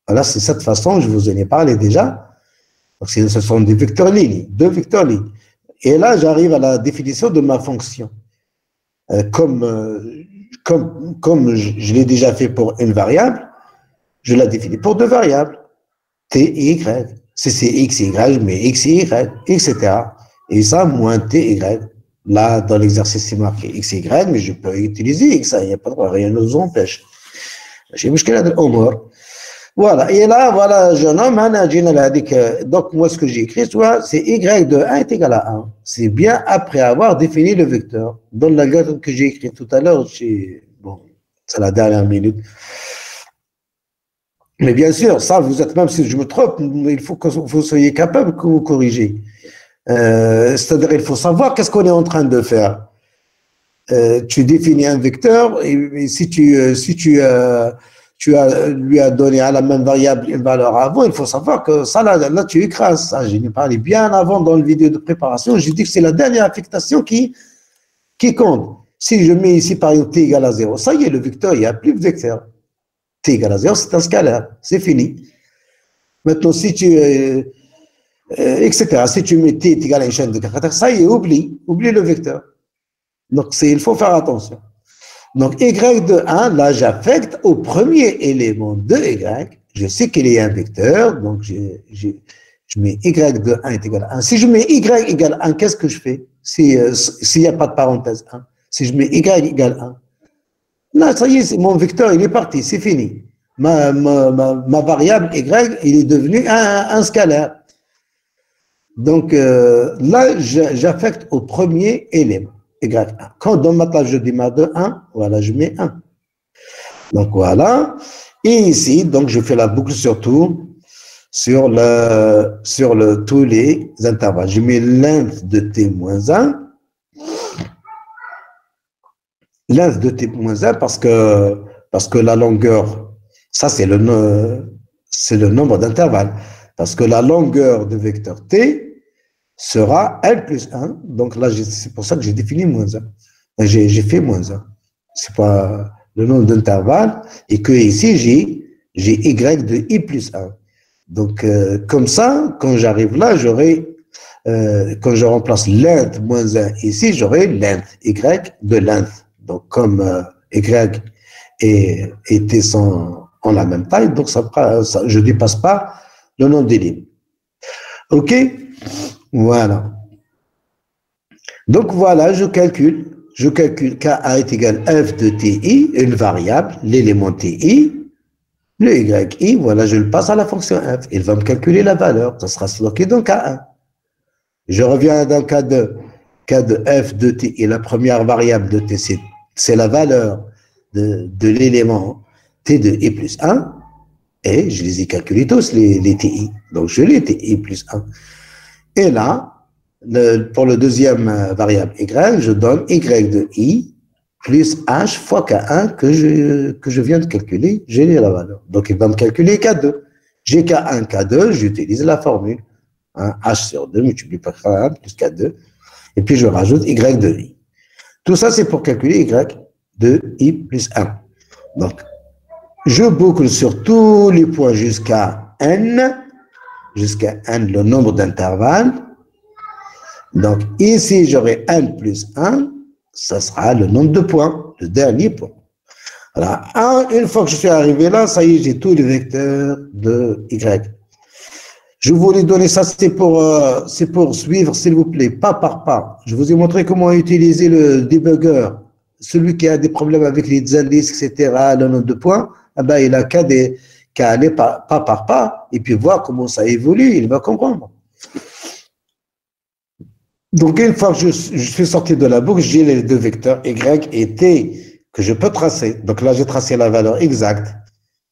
Voilà, c'est cette façon, je vous en ai parlé déjà. Donc, ce sont des vecteurs lignes, deux vecteurs lignes. Et là, j'arrive à la définition de ma fonction. Comme je l'ai déjà fait pour une variable, je la définis pour deux variables, t et y. Si c'est x et y, je mets x et y, etc. Et ça, moins t et y. Là, dans l'exercice, c'est marqué x et y, mais je peux utiliser x, il n'y a pas de droit, rien ne nous empêche. Voilà, et là, voilà, jeune homme, donc moi, ce que j'ai écrit, c'est y de 1 est égal à 1. C'est bien après avoir défini le vecteur. Dans l'algorithme que j'ai écrit tout à l'heure, bon, c'est la dernière minute. Mais bien sûr, ça, vous êtes, même si je me trompe, il faut que vous soyez capable que vous corrigez. C'est-à-dire, il faut savoir qu'est-ce qu'on est en train de faire. Tu définis un vecteur, et si tu lui as donné à la même variable une valeur avant, il faut savoir que ça, là tu écrases ça. Je n'ai parlé bien avant dans le vidéo de préparation, j'ai dit que c'est la dernière affectation qui compte. Si je mets ici, par exemple, t égale à 0, ça y est, le vecteur, il n'y a plus de vecteur. T égale à 0, c'est un scalaire, c'est fini. Maintenant, si etc., si tu mets t est égal à une chaîne de caractères, ça y est, oublie le vecteur. Donc, il faut faire attention. Donc, y de 1, là, j'affecte au premier élément de y. Je sais qu'il y a un vecteur, donc je mets y de 1 est égal à 1. Si je mets y égale 1, qu'est-ce que je fais s'il n'y a pas de parenthèse 1? Si je mets y égale 1, là, ça y est, mon vecteur, il est parti, c'est fini. Ma variable y, il est devenu un scalaire. Donc, là, j'affecte au premier élément. Y1. Quand dans ma table je démarre de 1, voilà, je mets 1. Donc voilà. Et ici, donc je fais la boucle surtout sur tous les intervalles. Je mets length de t moins 1. Length de t moins 1 parce que la longueur, ça c'est le nombre d'intervalles. Parce que la longueur de vecteur t sera L plus 1, donc là, c'est pour ça que j'ai défini moins 1. J'ai fait moins 1. C'est pas le nombre d'intervalles, et que ici, j'ai Y de I plus 1. Donc, comme ça, quand j'arrive là, quand je remplace length moins 1 ici, j'aurai length, Y de length. Donc, comme Y et T sont en la même taille, donc je ne dépasse pas le nombre d'éléments. OK? Voilà. Donc voilà, je calcule Ka est égal à f de ti, une variable, l'élément ti, le yi, voilà, je le passe à la fonction f. Il va me calculer la valeur, ça sera stocké dans K1. Je reviens dans K2 f de ti, et la première variable de t, c'est la valeur de l'élément t de i plus 1, et je les ai calculés tous, les ti. Donc je l'ai ti plus 1. Et là, pour le deuxième variable y, je donne y de i plus h fois k1 que je viens de calculer, j'ai la valeur. Donc, il va me calculer k2. J'ai k1, k2, j'utilise la formule. H sur 2 multiplié par k1 plus k2. Et puis, je rajoute y de i. Tout ça, c'est pour calculer y de i plus 1. Donc, je boucle sur tous les points jusqu'à n, le nombre d'intervalles. Donc, ici, j'aurai n plus 1, ça sera le nombre de points, le dernier point. Voilà. Une fois que je suis arrivé là, ça y est, j'ai tous les vecteurs de y. Je voulais donner ça, c'est pour suivre, s'il vous plaît, pas par pas. Je vous ai montré comment utiliser le debugger. Celui qui a des problèmes avec les indices, etc., le nombre de points, il a qu'à aller pas par pas, et puis voir comment ça évolue, il va comprendre. Donc, une fois que je suis sorti de la boucle, j'ai les deux vecteurs y et t que je peux tracer. Donc là, j'ai tracé la valeur exacte.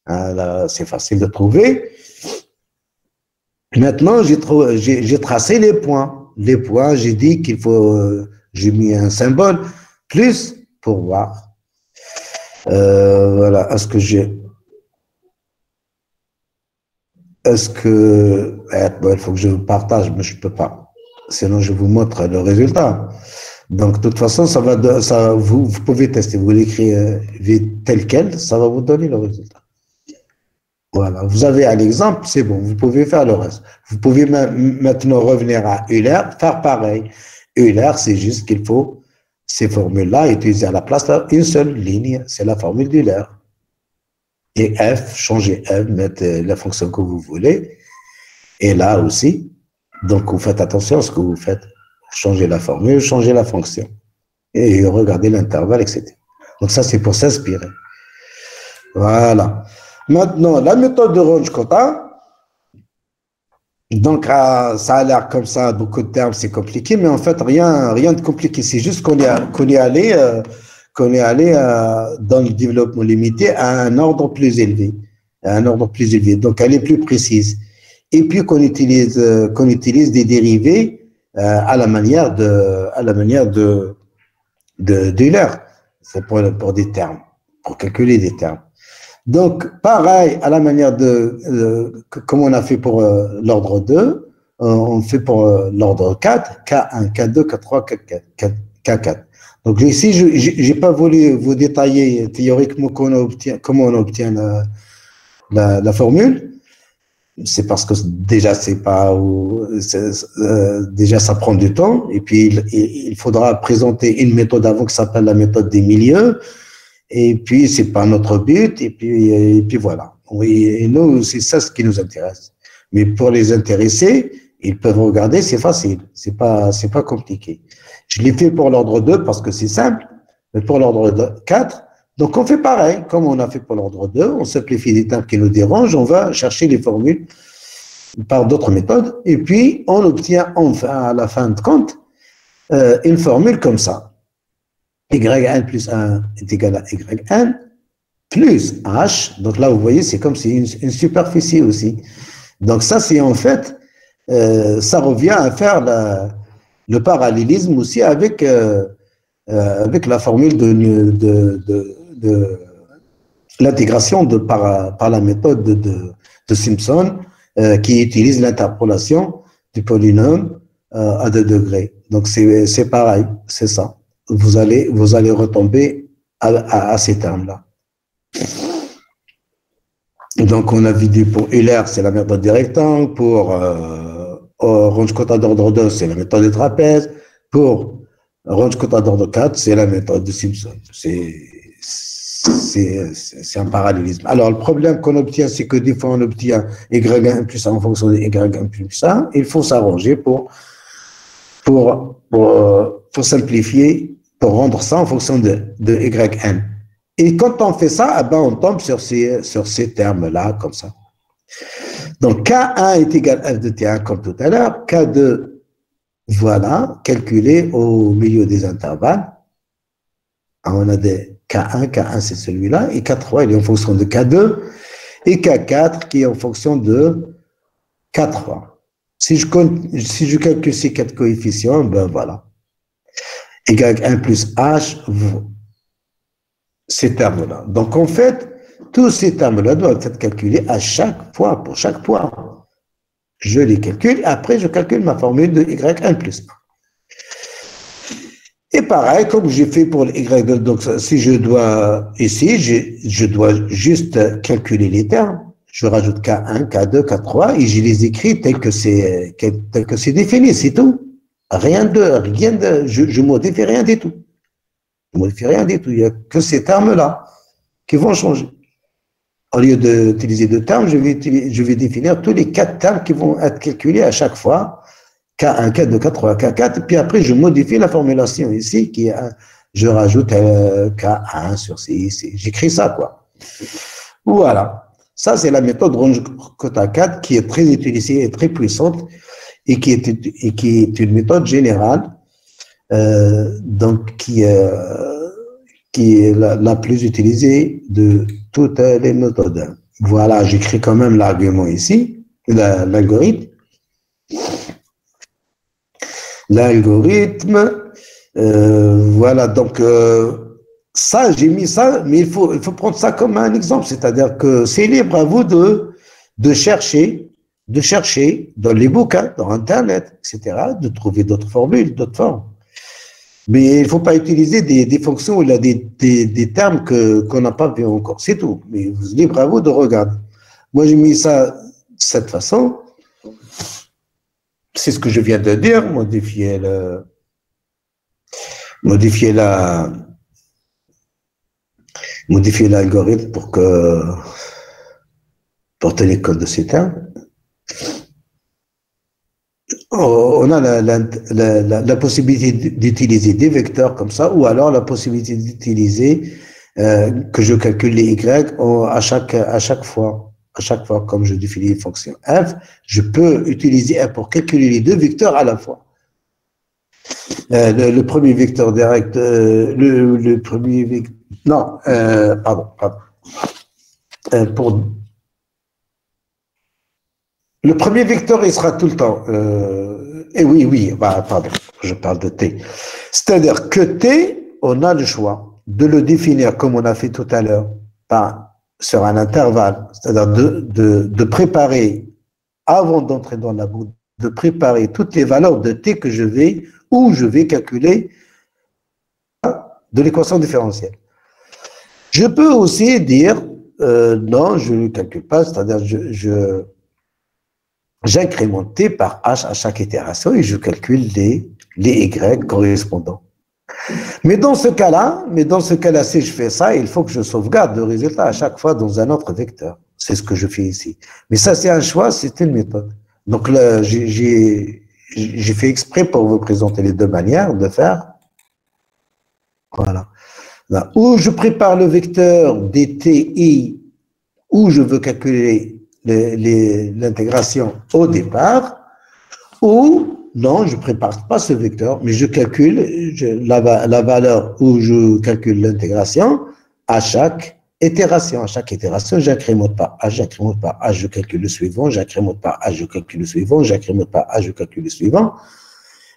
Là, c'est facile de trouver. Maintenant, j'ai tracé les points. Les points, j'ai dit qu'il faut, j'ai mis un symbole plus pour voir. Voilà, est-ce que bon, il faut que je vous partage, mais je peux pas. Sinon, je vous montre le résultat. Donc, de toute façon, vous pouvez tester. Vous l'écrivez tel quel, ça va vous donner le résultat. Voilà, vous avez un exemple, c'est bon, vous pouvez faire le reste. Vous pouvez maintenant revenir à Euler, faire pareil. Euler, c'est juste qu'il faut ces formules-là, utiliser à la place une seule ligne, c'est la formule d'Euler. Et F, changez F, mettez la fonction que vous voulez. Et là aussi, donc vous faites attention à ce que vous faites. Changez la formule, changez la fonction. Et regardez l'intervalle, etc. Donc ça, c'est pour s'inspirer. Voilà. Maintenant, la méthode de Runge-Kutta, donc ça a l'air comme ça, beaucoup de termes, c'est compliqué, mais en fait, rien de compliqué. C'est juste qu'on est allé dans le développement limité à un ordre plus élevé. Donc, elle est plus précise. Et puis qu'on utilise des dérivés à la manière de Euler. C'est pour des termes, pour calculer des termes. Donc, pareil, à la manière comme on a fait pour l'ordre 2, on fait pour l'ordre 4, K1, K2, K3, K4. Donc ici, je n'ai pas voulu vous détailler théoriquement comment on obtient la formule. C'est parce que déjà, déjà ça prend du temps. Et puis, il faudra présenter une méthode avant qui s'appelle la méthode des milieux. Et puis, c'est pas notre but. Et puis voilà. Oui, et nous, c'est ça ce qui nous intéresse. Mais pour les intéressés, ils peuvent regarder, c'est facile. C'est pas compliqué. Je l'ai fait pour l'ordre 2 parce que c'est simple. Mais pour l'ordre 4, donc on fait pareil. Comme on a fait pour l'ordre 2, on simplifie les termes qui nous dérangent. On va chercher les formules par d'autres méthodes. Et puis, on obtient enfin, à la fin de compte, une formule comme ça. Y1 plus 1 est égal à Y1 plus H. Donc là, vous voyez, c'est comme si une superficie aussi. Donc ça, c'est en fait, ça revient à faire le parallélisme aussi avec la formule de l'intégration par la méthode de Simpson qui utilise l'interpolation du polynôme à 2 degrés. Donc c'est pareil, c'est ça. Vous allez retomber à ces termes-là. Donc, on a vu pour Euler, c'est la méthode des rectangles. Pour Runge-Kutta d'ordre 2, c'est la méthode des trapèzes. Pour Runge-Kutta d'ordre 4, c'est la méthode de Simpson. C'est un parallélisme. Alors, le problème qu'on obtient, c'est que des fois, on obtient Y1 plus 1 en fonction de Y1 plus 1. Il faut s'arranger pour simplifier, pour rendre ça en fonction de Yn. Et quand on fait ça, eh ben on tombe sur ces termes-là, comme ça. Donc, K1 est égal à F de T1, comme tout à l'heure. K2, voilà, calculé au milieu des intervalles. On a des K1 c'est celui-là, et K3, il est en fonction de K2, et K4 qui est en fonction de K3. Si je calcule ces 4 coefficients, ben voilà. Y1 plus H, ces termes-là. Donc, en fait, tous ces termes-là doivent être calculés à chaque fois, pour chaque point. Je les calcule, et après, je calcule ma formule de Y1 plus 1. Et pareil, comme j'ai fait pour le Y2, donc si je dois, ici, je dois juste calculer les termes. Je rajoute K1, K2, K3, et je les écris tel que c'est défini, c'est tout. Rien de, je modifie rien du tout. Je modifie rien du tout. Il n'y a que ces termes-là qui vont changer. Au lieu d'utiliser 2 termes, je vais définir tous les 4 termes qui vont être calculés à chaque fois. K1, K2, K3, K4, puis après, je modifie la formulation ici, je rajoute K1 sur C. J'écris ça, quoi. Voilà. Ça, c'est la méthode Runge-Kutta 4 qui est très utilisée et très puissante et qui est une méthode générale donc qui qui est la plus utilisée de toutes les méthodes. Voilà, j'écris quand même l'argument ici, l'algorithme. L'algorithme, voilà, donc ça, j'ai mis ça, mais il faut prendre ça comme un exemple, c'est-à-dire que c'est libre à vous de chercher dans les bouquins, dans Internet, etc., de trouver d'autres formules, d'autres formes. Mais il ne faut pas utiliser des fonctions ou des termes qu'on n'a pas vu encore, c'est tout. Mais vous êtes libre à vous de regarder. Moi, j'ai mis ça de cette façon. C'est ce que je viens de dire, modifier l'algorithme pour tenir compte de ces termes. On a la possibilité d'utiliser des vecteurs comme ça, ou alors la possibilité d'utiliser que je calcule les y à chaque fois. À chaque fois, comme je définis une fonction f, je peux utiliser f pour calculer les deux vecteurs à la fois. Le premier vecteur direct, le premier vecteur, non, pardon. Pour le premier vecteur, il sera tout le temps. Et oui, pardon, je parle de t. C'est-à-dire que t, on a le choix de le définir comme on a fait tout à l'heure, sur un intervalle, c'est-à-dire de préparer, avant d'entrer dans la boucle, de préparer toutes les valeurs de t que je vais calculer de l'équation différentielle. Je peux aussi dire, non, je ne calcule pas, c'est-à-dire j'incrémente t par h à chaque itération et je calcule les y correspondants. Mais dans ce cas-là, si je fais ça, il faut que je sauvegarde le résultat à chaque fois dans un autre vecteur. C'est ce que je fais ici. Mais ça, c'est un choix, c'est une méthode. Donc là, j'ai fait exprès pour vous présenter les deux manières de faire. Voilà. Là, où je prépare le vecteur dti, où je veux calculer l'intégration au départ, ou non, je ne prépare pas ce vecteur, mais je calcule la valeur où je calcule l'intégration à chaque itération. À chaque itération, j'incrémente par h, je calcule le suivant, j'incrémente par h, je calcule le suivant, j'incrémente par h, je calcule le suivant.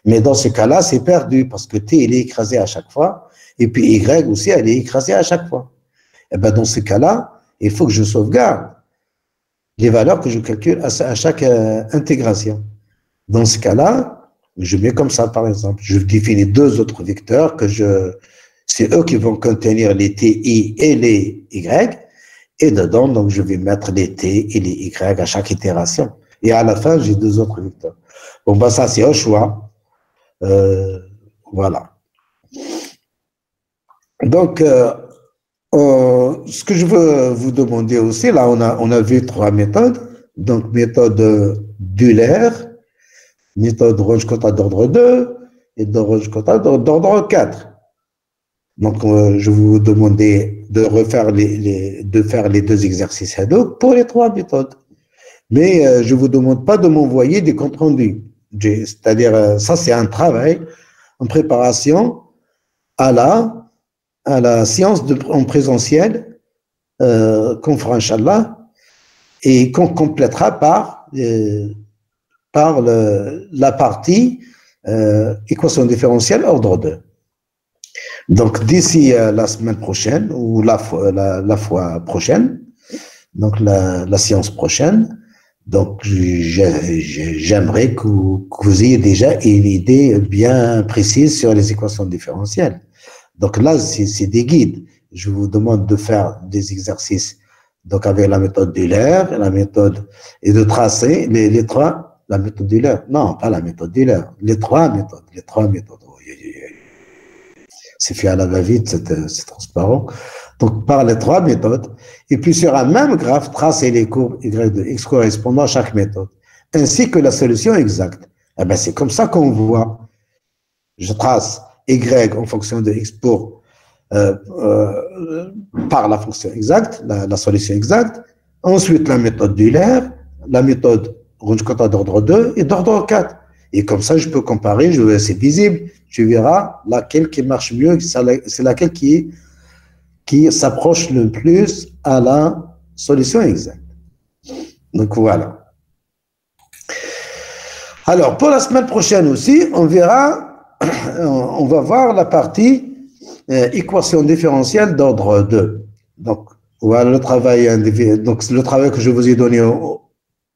Mais dans ce cas-là, c'est perdu parce que t, il est écrasé à chaque fois, et puis y aussi, elle est écrasée à chaque fois. Et bien dans ce cas-là, il faut que je sauvegarde les valeurs que je calcule à chaque intégration. Dans ce cas-là, je mets comme ça, par exemple. Je définis deux autres vecteurs c'est eux qui vont contenir les ti et les y. Et dedans, donc, je vais mettre les t et les y à chaque itération. Et à la fin, j'ai deux autres vecteurs. Bon, ben, ça, c'est un choix. Voilà. Donc, ce que je veux vous demander aussi, là, on a vu trois méthodes. Donc, méthode d'Euler, méthode Runge-Kutta d'ordre 2 et de Runge-Kutta d'ordre 4. Donc, je vais vous demander de faire les deux exercices Hadoop pour les trois méthodes. Mais je ne vous demande pas de m'envoyer des comptes rendus. C'est-à-dire, ça, c'est un travail en préparation à la séance en présentiel qu'on fera, Inch'Allah, et qu'on complétera par la partie équation différentielle ordre 2. Donc, d'ici la semaine prochaine, ou la fois prochaine, donc la séance prochaine, donc j'aimerais que vous ayez déjà une idée bien précise sur les équations différentielles. Donc là, c'est des guides. Je vous demande de faire des exercices donc avec la méthode d'Euler, la méthode, et de tracer les trois, la méthode d'Euler, non, pas la méthode d'Euler, les trois méthodes. C'est fait à la va-vite, c'est transparent. Donc, par les trois méthodes, et puis sur un même graphe, tracer les courbes y de x correspondant à chaque méthode, ainsi que la solution exacte. Eh bien, c'est comme ça qu'on voit. Je trace y en fonction de x par la fonction exacte, la solution exacte. Ensuite, la méthode d'Euler, la méthode Runge-Kutta d'ordre 2 et d'ordre 4. Et comme ça, je peux comparer, c'est visible, tu verras laquelle qui marche mieux, c'est laquelle qui est qui s'approche le plus à la solution exacte. Donc voilà. Alors, pour la semaine prochaine aussi, on verra, on va voir la partie équation différentielle d'ordre 2. Donc, voilà le travail individuel. Donc, le travail que je vous ai donné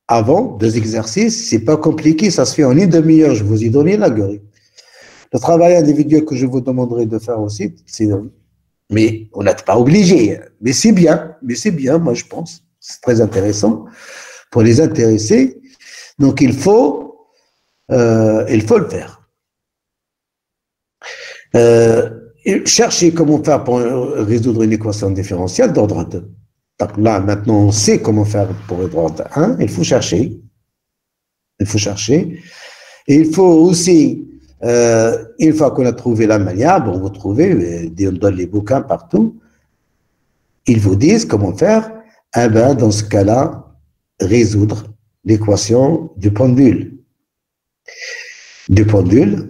avant, 2 exercices, c'est pas compliqué, ça se fait en une demi-heure, je vous ai donné l'algorithme. Le travail individuel que je vous demanderai de faire aussi, c'est, mais on n'est pas obligé, mais c'est bien, moi je pense, c'est très intéressant pour les intéresser. Donc, il faut le faire. Chercher comment faire pour résoudre une équation différentielle d'ordre 2. Donc là, maintenant, on sait comment faire pour ordre 1. Il faut chercher. Et il faut aussi, une fois qu'on a trouvé la manière, bon, vous trouvez, on donne les bouquins partout, ils vous disent comment faire. Eh ben, dans ce cas-là, résoudre l'équation du pendule.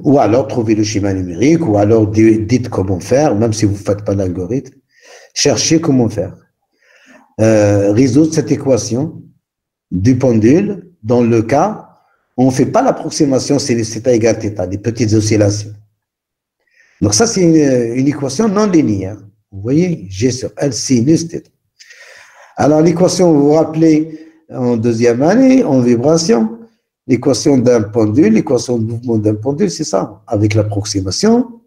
Ou alors trouver le schéma numérique, ou alors dites comment faire, même si vous ne faites pas l'algorithme, cherchez comment faire. Résoudre cette équation du pendule dans le cas où on ne fait pas l'approximation c'est θ égale θ, des petites oscillations. Donc ça, c'est une équation non linéaire. Vous voyez, G sur L sinus θ. Alors l'équation, vous vous rappelez, en deuxième année, en vibration, l'équation d'un pendule, l'équation de mouvement d'un pendule, c'est ça, avec l'approximation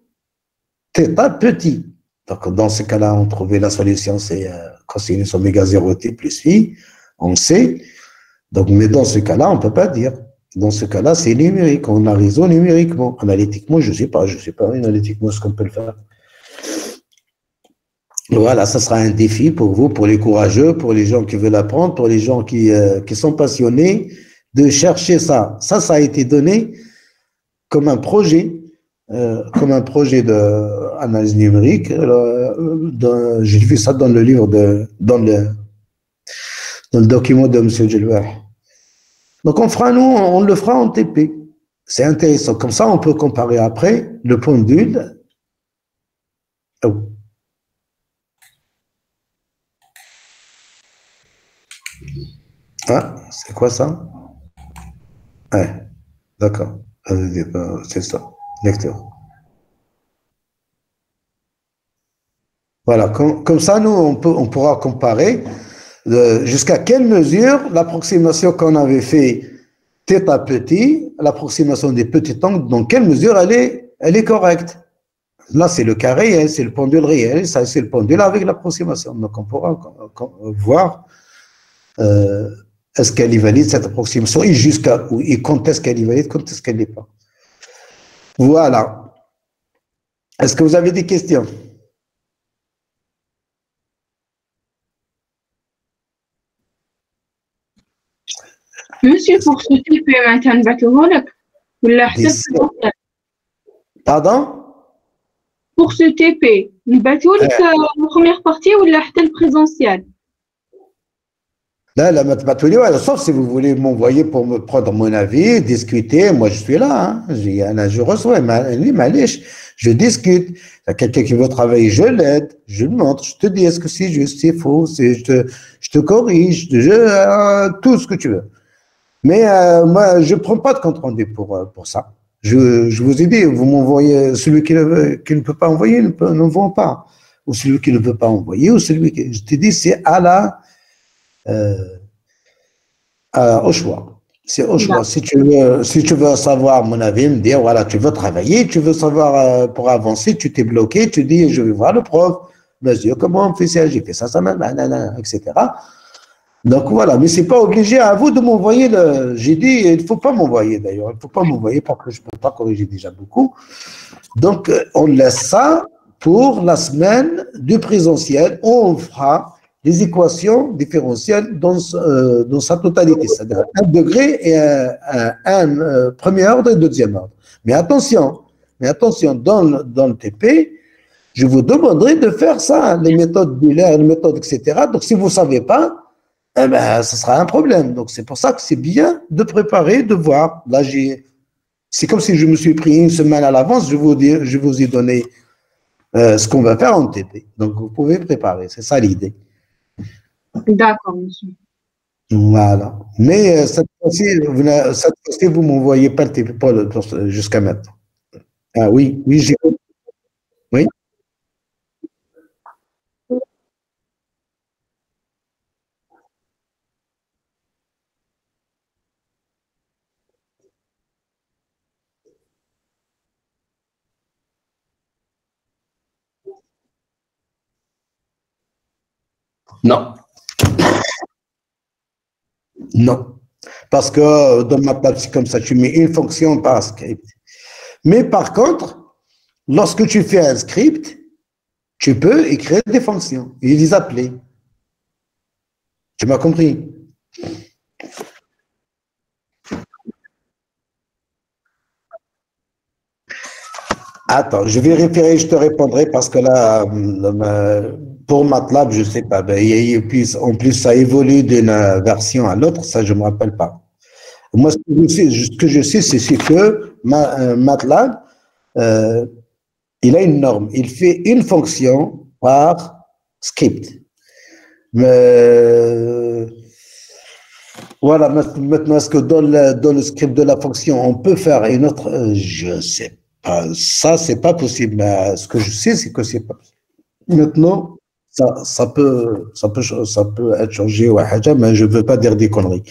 θ petit. Donc, dans ce cas-là, on trouvait la solution, c'est cosinus oméga 0 t plus phi, on sait. Donc, mais dans ce cas-là, on ne peut pas dire. Dans ce cas-là, c'est numérique, on a raison numériquement. Analytiquement, je ne sais pas analytiquement ce qu'on peut le faire. Voilà, ça sera un défi pour vous, pour les courageux, pour les gens qui veulent apprendre, pour les gens qui sont passionnés, de chercher ça. Ça a été donné comme un projet d'analyse numérique. J'ai vu ça dans le livre, dans le document de M. Djelouah. Donc on le fera en TP. C'est intéressant. Comme ça, on peut comparer après le pendule. Oh. Ah, c'est quoi ça? Ouais, d'accord. C'est ça. Lecteur. Voilà, comme ça, nous, on pourra comparer jusqu'à quelle mesure l'approximation qu'on avait fait θ petit, l'approximation des petits angles, dans quelle mesure elle est correcte. Là, c'est le cas réel, c'est le pendule réel, ça c'est le pendule avec l'approximation. Donc, on pourra voir est-ce qu'elle est valide, cette approximation, et jusqu'à où, et quand est-ce qu'elle est valide, quand est-ce qu'elle n'est pas. Voilà. Est-ce que vous avez des questions? Monsieur, pour ce type, maintenant, Pardon? Pour ce TP, la première partie ou la présentielle? Là, sauf si vous voulez m'envoyer pour me prendre mon avis, discuter, moi je suis là, hein. Je reçois, je discute. Il y a quelqu'un qui veut travailler, je l'aide, je le montre, je te dis est-ce que c'est juste, c'est faux, je te corrige, tout ce que tu veux. Mais moi, je ne prends pas de compte rendu pour ça. Je vous ai dit, vous m'envoyez, celui qui ne peut pas envoyer, n'envoie pas. Ou celui qui ne veut pas envoyer, ou celui qui. Je te dis, c'est au choix. C'est au choix. Si tu veux savoir mon avis, me dire, voilà, tu veux travailler, tu veux savoir pour avancer, tu t'es bloqué, tu dis, je vais voir le prof, monsieur, comment on fait ça, j'ai fait ça, etc. Donc voilà, mais c'est pas obligé à vous de m'envoyer j'ai dit, il ne faut pas m'envoyer d'ailleurs, il ne faut pas m'envoyer parce que je ne peux pas corriger déjà beaucoup. Donc on laisse ça pour la semaine du présentiel où on fera les équations différentielles dans sa totalité, c'est-à-dire un degré et un premier ordre et deuxième ordre. Mais attention, dans le TP, je vous demanderai de faire ça, les méthodes Euler, les méthodes, etc. Donc si vous ne savez pas, eh ben, ce sera un problème. Donc, c'est pour ça que c'est bien de préparer, de voir. Là, c'est comme si je me suis pris une semaine à l'avance, je vous ai donné ce qu'on va faire en TP. Donc, vous pouvez préparer, c'est ça l'idée. D'accord, monsieur. Voilà. Mais cette fois-ci, vous ne m'envoyez pas le TP jusqu'à maintenant. Ah oui, oui, j'ai. Oui. Non, non. Parce que dans MATLAB, c'est comme ça, tu mets une fonction par script. Mais par contre, lorsque tu fais un script, tu peux écrire des fonctions et les appeler. Tu m'as compris? Attends, je vais référer, je te répondrai parce que là, pour MATLAB, je ne sais pas. Et puis, en plus, ça évolue d'une version à l'autre, ça, je ne me rappelle pas. Moi, ce que je sais, c'est que MATLAB, il a une norme. Il fait une fonction par script. Mais voilà, maintenant, est-ce que dans le script de la fonction, on peut faire une autre? Je ne sais pas. Ça, c'est pas possible. Mais ce que je sais, c'est que c'est pas possible. Maintenant, ça peut être changé, mais je ne veux pas dire des conneries.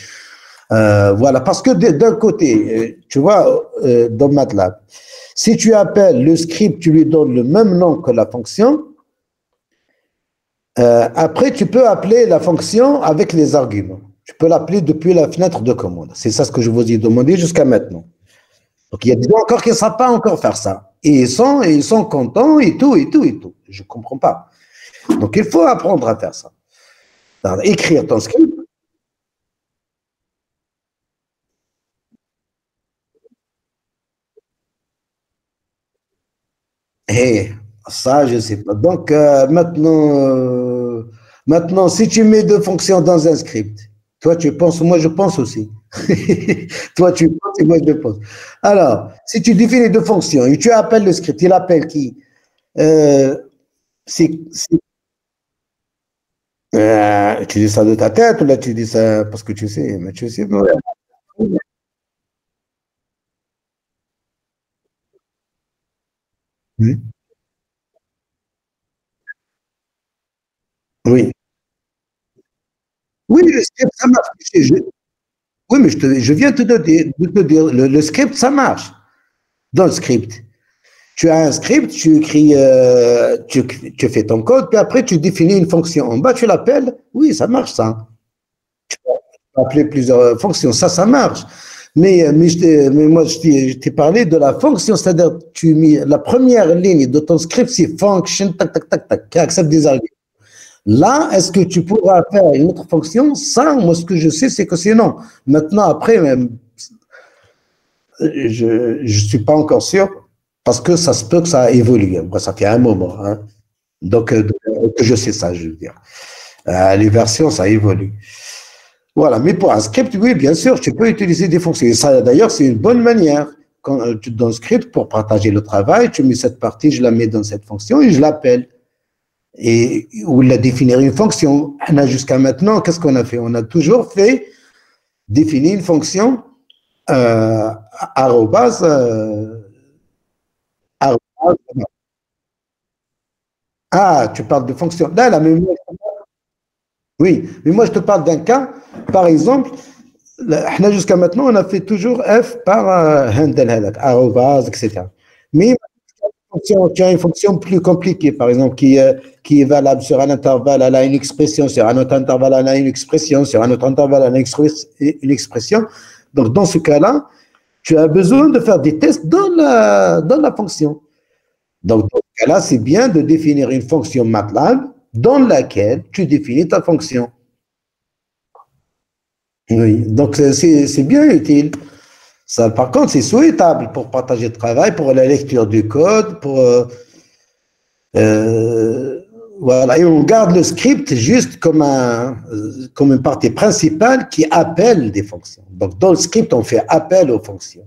Voilà, parce que d'un côté, tu vois, dans MATLAB, si tu appelles le script, tu lui donnes le même nom que la fonction, après, tu peux appeler la fonction avec les arguments. Tu peux l'appeler depuis la fenêtre de commande. C'est ça ce que je vous ai demandé jusqu'à maintenant. Donc, il y a des gens encore qui ne savent pas encore faire ça. Et ils sont contents et tout, et tout, et tout. Je ne comprends pas. Donc, il faut apprendre à faire ça. Alors, écrire ton script. Et ça, je ne sais pas. Donc, maintenant, si tu mets deux fonctions dans un script, toi, tu penses, moi, je pense aussi. Toi, tu penses et moi, je pense. Alors, si tu définis deux fonctions et tu appelles le script, il appelle qui? Euh, c'est, tu dis ça de ta tête ou là, tu dis ça parce que tu sais, mais tu sais. Oui, oui, oui, le script, ça marche. Oui, mais je viens de te dire, le script, ça marche. Dans le script. Tu as un script, tu écris, tu fais ton code, puis après tu définis une fonction. En bas, tu l'appelles. Oui, ça marche, ça. Tu peux appeler plusieurs fonctions. Ça marche. Mais moi, je t'ai parlé de la fonction, c'est-à-dire tu mets la première ligne de ton script, c'est function, tac, tac, tac, tac, qui accepte des arguments. Là, est-ce que tu pourras faire une autre fonction? Ça, moi, ce que je sais, c'est que c'est non. Maintenant, après, même, je ne suis pas encore sûr parce que ça se peut que ça évolue. Ça fait un moment. Hein. Donc, que je sais ça, je veux dire. Les versions, ça évolue. Voilà, mais pour un script, oui, bien sûr, tu peux utiliser des fonctions. Et ça, d'ailleurs, c'est une bonne manière. Quand tu donnes un script pour partager le travail, tu mets cette partie, je la mets dans cette fonction et je l'appelle. Et ou la définir une fonction. Jusqu'à maintenant, qu'est-ce qu'on a fait? On a toujours fait définir une fonction arrobase, arrobase. Ah, tu parles de fonction. Là, la même. Oui, mais moi je te parle d'un cas, par exemple, jusqu'à maintenant, on a fait toujours F par handle, arrobase, etc. Mais tu as une fonction plus compliquée, par exemple, qui est valable sur un intervalle, elle a une expression, sur un autre intervalle, elle a une expression, sur un autre intervalle, elle a une expression. Donc, dans ce cas-là, tu as besoin de faire des tests dans la fonction. Donc, dans ce cas-là, c'est bien de définir une fonction MATLAB dans laquelle tu définis ta fonction. Oui, donc c'est bien utile. Ça, par contre, c'est souhaitable pour partager le travail, pour la lecture du code, pour voilà, et on garde le script juste comme une partie principale qui appelle des fonctions. Donc, dans le script, on fait appel aux fonctions.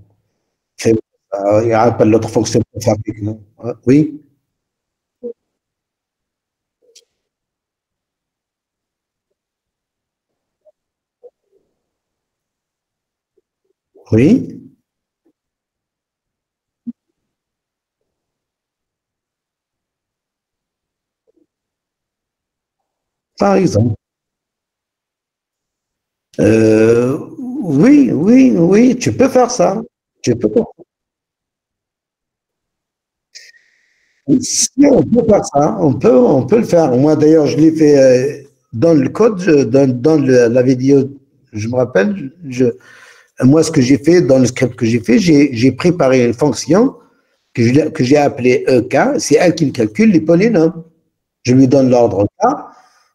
Il appelle l'autre fonction pour faire quelque chose. Oui. Oui. Par exemple. Oui, oui, oui, tu peux faire ça. Tu peux faire ça. Si on peut faire ça, on peut le faire. Moi, d'ailleurs, je l'ai fait dans le code, la vidéo, je me rappelle, moi, ce que j'ai fait, dans le script que j'ai fait, j'ai préparé une fonction que j'ai appelée EK. C'est elle qui me calcule les polynômes. Je lui donne l'ordre K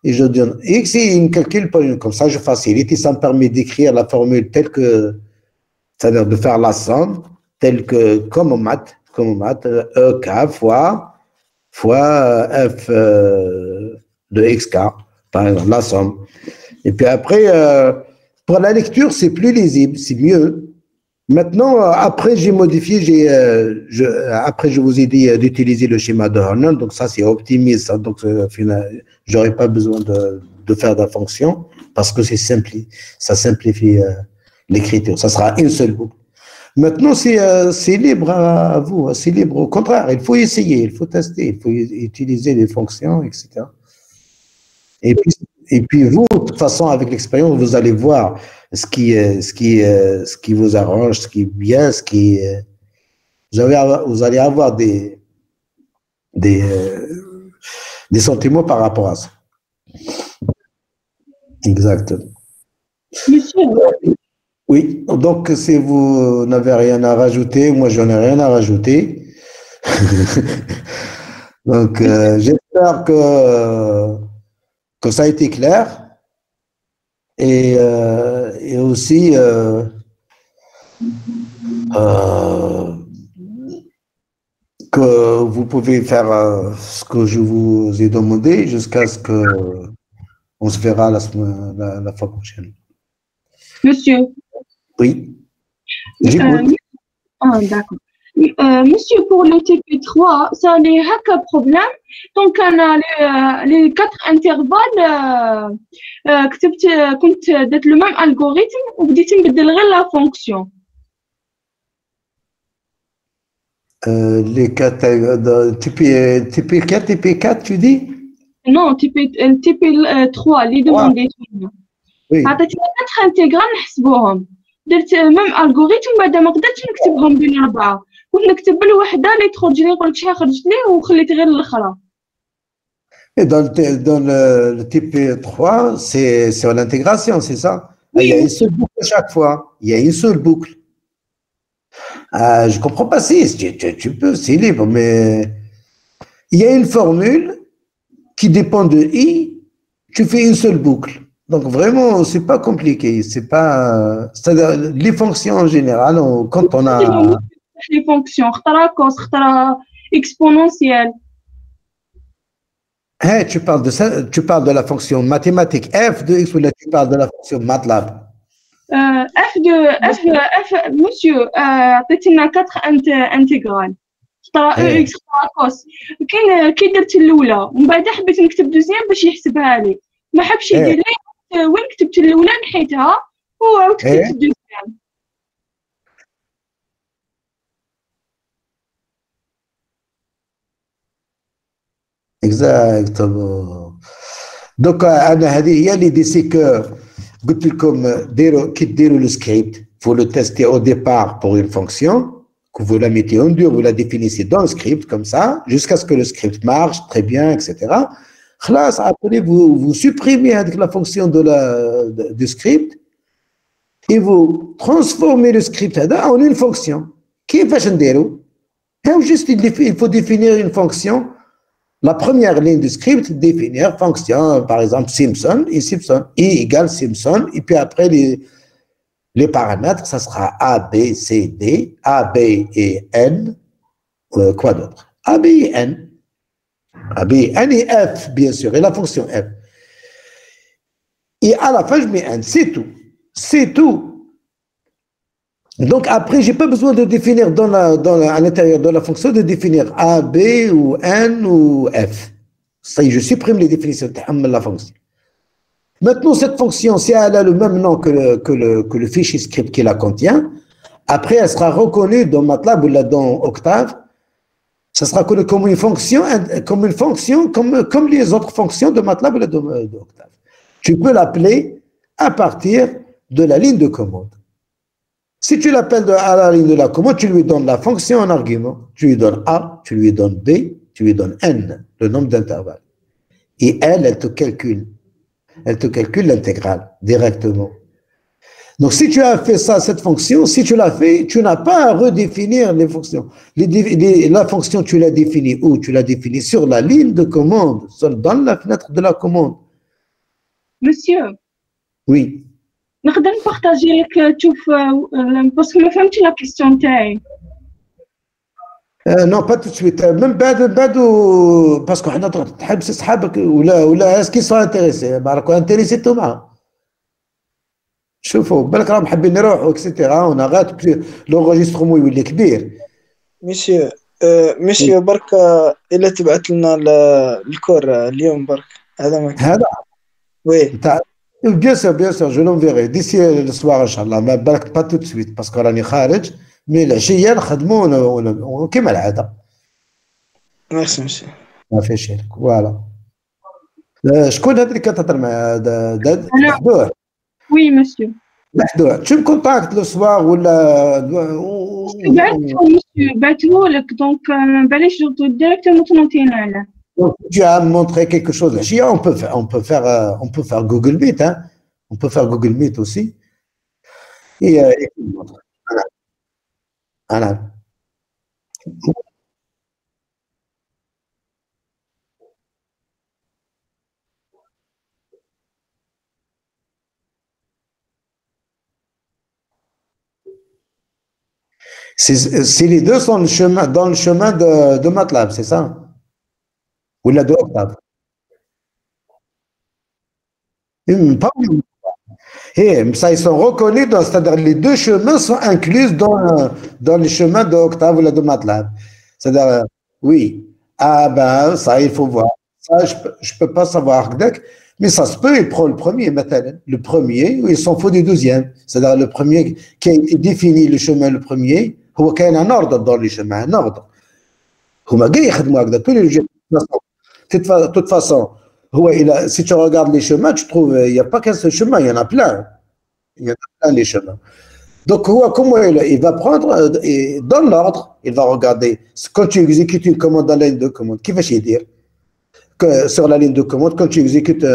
et je donne X et il me calcule le polynôme. Comme ça, je facilite et ça me permet d'écrire la formule telle que, c'est-à-dire de faire la somme, telle que, comme en maths, EK fois f de xk, par exemple, la somme. Et puis après, pour la lecture, c'est plus lisible, c'est mieux. Maintenant, après, j'ai modifié, après, je vous ai dit d'utiliser le schéma de Horner, donc ça, c'est optimise, ça, donc j'aurais pas besoin de faire de fonction parce que ça simplifie l'écriture. Ça sera une seule boucle. Maintenant, c'est libre à vous, c'est libre. Au contraire, il faut essayer, il faut tester, il faut utiliser les fonctions, etc. Et puis vous, de toute façon, avec l'expérience, vous allez voir ce qui vous arrange, ce qui est bien, vous allez avoir des sentiments par rapport à ça. Exactement. Monsieur, Oui, donc si vous n'avez rien à rajouter, moi j'en ai rien à rajouter. Donc j'espère que ça a été clair et aussi que vous pouvez faire ce que je vous ai demandé jusqu'à ce que on se verra la fois prochaine. monsieur. Oui, Euh, j'écoute. d'accord. Monsieur, pour le TP3, ça n'est aucun problème. Donc, on a les 4 intervalles. كنت درت le même algorithme وبديت نبدل غير la fonction. Les 4, TP4, TP4, tu dis? Non, TP3 اللي دومونديتونا. Oui. عطيتنا 4 انتغرال نحسبوهم. درت même algorithme بعدا ما قدرتش نكتبهم بين 4. كنت نكتب بالوحده اللي تخرج لي قلت شحال خرجت لي وخليت غير الاخرى. Et dans le TP3, c'est sur l'intégration, c'est ça? Oui, Il y a une seule boucle à chaque fois. Il y a une seule boucle. Je comprends pas si tu peux, c'est libre, mais il y a une formule qui dépend de I, tu fais une seule boucle. Donc vraiment, c'est pas compliqué. C'est-à-dire les fonctions en général, quand on a. les fonctions اخترا cos اخترا exponentielle. Hey, tu parles de la fonction mathématique f de x ou là tu parles de la fonction MATLAB? F monsieur عطيتينا 4 انتغرال اخترا إيه. x اخترا cos. كي درت الاولى ومن بعد حبيت نكتب دوزيام باش يحسبها لي ما حبش إيه. يدير لي وين كتبت الاولى نحيتها وعاود كتبت إيه. الدوزيام. Exactement. Donc, هذه هي l'idée, c'est que قلت لكم كي تديروا le script, faut le tester au départ pour une fonction, que vous la mettez en dur, vous la définissez dans le script comme ça, jusqu'à ce que le script marche très bien, etc. خلاص, après vous supprimez la fonction du script et vous transformez le script en une fonction. كيفاش نديروا؟ Juste il faut définir une fonction. La première ligne du script, définir fonction, par exemple, Simpson, I égale Simpson, et puis après, les paramètres, ça sera A, B, C, D, A, B et N, quoi d'autre? A, B et N. A, B, N et F, bien sûr, et la fonction F. Et à la fin, je mets N, c'est tout. C'est tout. Donc après, j'ai pas besoin de définir à l'intérieur de la fonction, de définir A, B ou N ou F. Ça y est, je supprime les définitions de la fonction. Maintenant, cette fonction, si elle a le même nom que le fichier script qui la contient, Après, elle sera reconnue dans MATLAB ou là dans Octave. Ça sera connu comme une fonction, comme les autres fonctions de MATLAB ou d'Octave. Tu peux l'appeler à partir de la ligne de commande. Si tu l'appelles à la ligne de la commande, tu lui donnes la fonction en argument. Tu lui donnes A, tu lui donnes B, tu lui donnes N, le nombre d'intervalles. Et elle te calcule. Elle te calcule l'intégrale directement. Donc, si tu as fait ça, cette fonction, si tu l'as fait, tu n'as pas à redéfinir les fonctions. La fonction, tu l'as définie où? Tu l'as définie sur la ligne de commande, dans la fenêtre de la commande. Monsieur. Oui. نقدر نبارطاجي لك تشوف باسكو ما فهمتش لا كيسيون تاعي. Non, pas tout de suite. Même parce que حنا تحب صحابك ولا est-ce qu'ils sont intéressés؟ راكم intéressés انتم معاهم. شوفوا بالك راهم حابين يروحوا اكسيتيرا ونغات لونجسترومون يولي كبير. ميسيو برك الا تبعت لنا الكور اليوم برك هذا ما كان. هذا وي bien sûr je l'enverrai d'ici le soir ان شاء الله. ما بالك pas tout de suite parce que راني خارج مي العشيه نخدموا كما العاده. ميرسي ميسيو. ما فيش شيء فوالا. شكون هذا اللي كتهضر معاه؟ محدوح. وي مسيو. محدوح tu me contactes le soir ولا بعثوه لك دونك بلاش ديريكتومون تنوتينا عليه. Tu as montré quelque chose. On peut faire Google Meet, hein. On peut faire Google Meet aussi. Et voilà. Si les deux sont dans le chemin de MATLAB, c'est ça? Ou la de Octave? Ça, ils sont reconnus, c'est-à-dire les deux chemins sont inclus dans les chemins de Octave ou la de MATLAB. C'est-à-dire, oui. Ah ben, ça, il faut voir. Ça, je peux pas savoir. Mais ça se peut, il prend le premier, maintenant. Le premier, il s'en fout du deuxième. C'est-à-dire le premier qui a été défini, le chemin, le premier, هو كاين un ordre dans les chemins, un ordre. هما كاع يخدموا هكذا tous les jours. De toute façon, si tu regardes les chemins, tu trouves, il n'y a pas qu'un seul chemin, il y en a plein. Il y en a plein les chemins. Donc, comment il va prendre, et dans l'ordre, il va regarder. Quand tu exécutes une commande dans la ligne de commande, qui va te dire que sur la ligne de commande, quand tu exécutes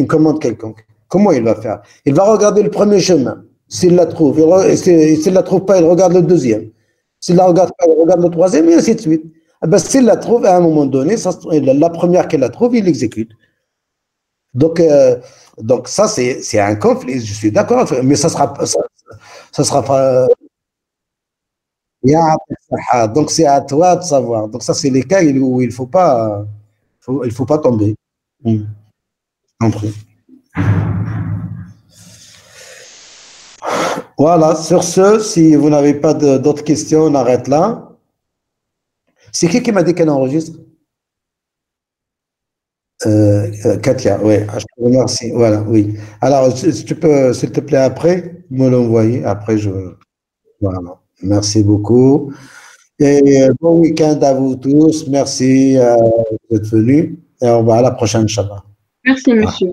une commande quelconque, comment il va faire? Il va regarder le premier chemin. S'il la trouve, s'il la trouve pas, il regarde le deuxième. S'il la regarde pas, il regarde le troisième, et ainsi de suite. Ben, s'il la trouve à un moment donné, la première qu'il la trouve, il l'exécute. Donc ça, c'est un conflit, je suis d'accord, mais ça sera pas. Donc c'est à toi de savoir. Donc ça, c'est les cas où il faut pas tomber. Compris. Voilà, sur ce, si vous n'avez pas d'autres questions, on arrête là. C'est qui m'a dit qu'elle enregistre? Katia, oui, je te remercie. Voilà, oui. Alors, si tu peux, s'il te plaît, après, me l'envoyer. Après, voilà. Merci beaucoup. Et bon week-end à vous tous. Merci d'être venus. Et on va à la prochaine, Inch'Allah. Merci, monsieur.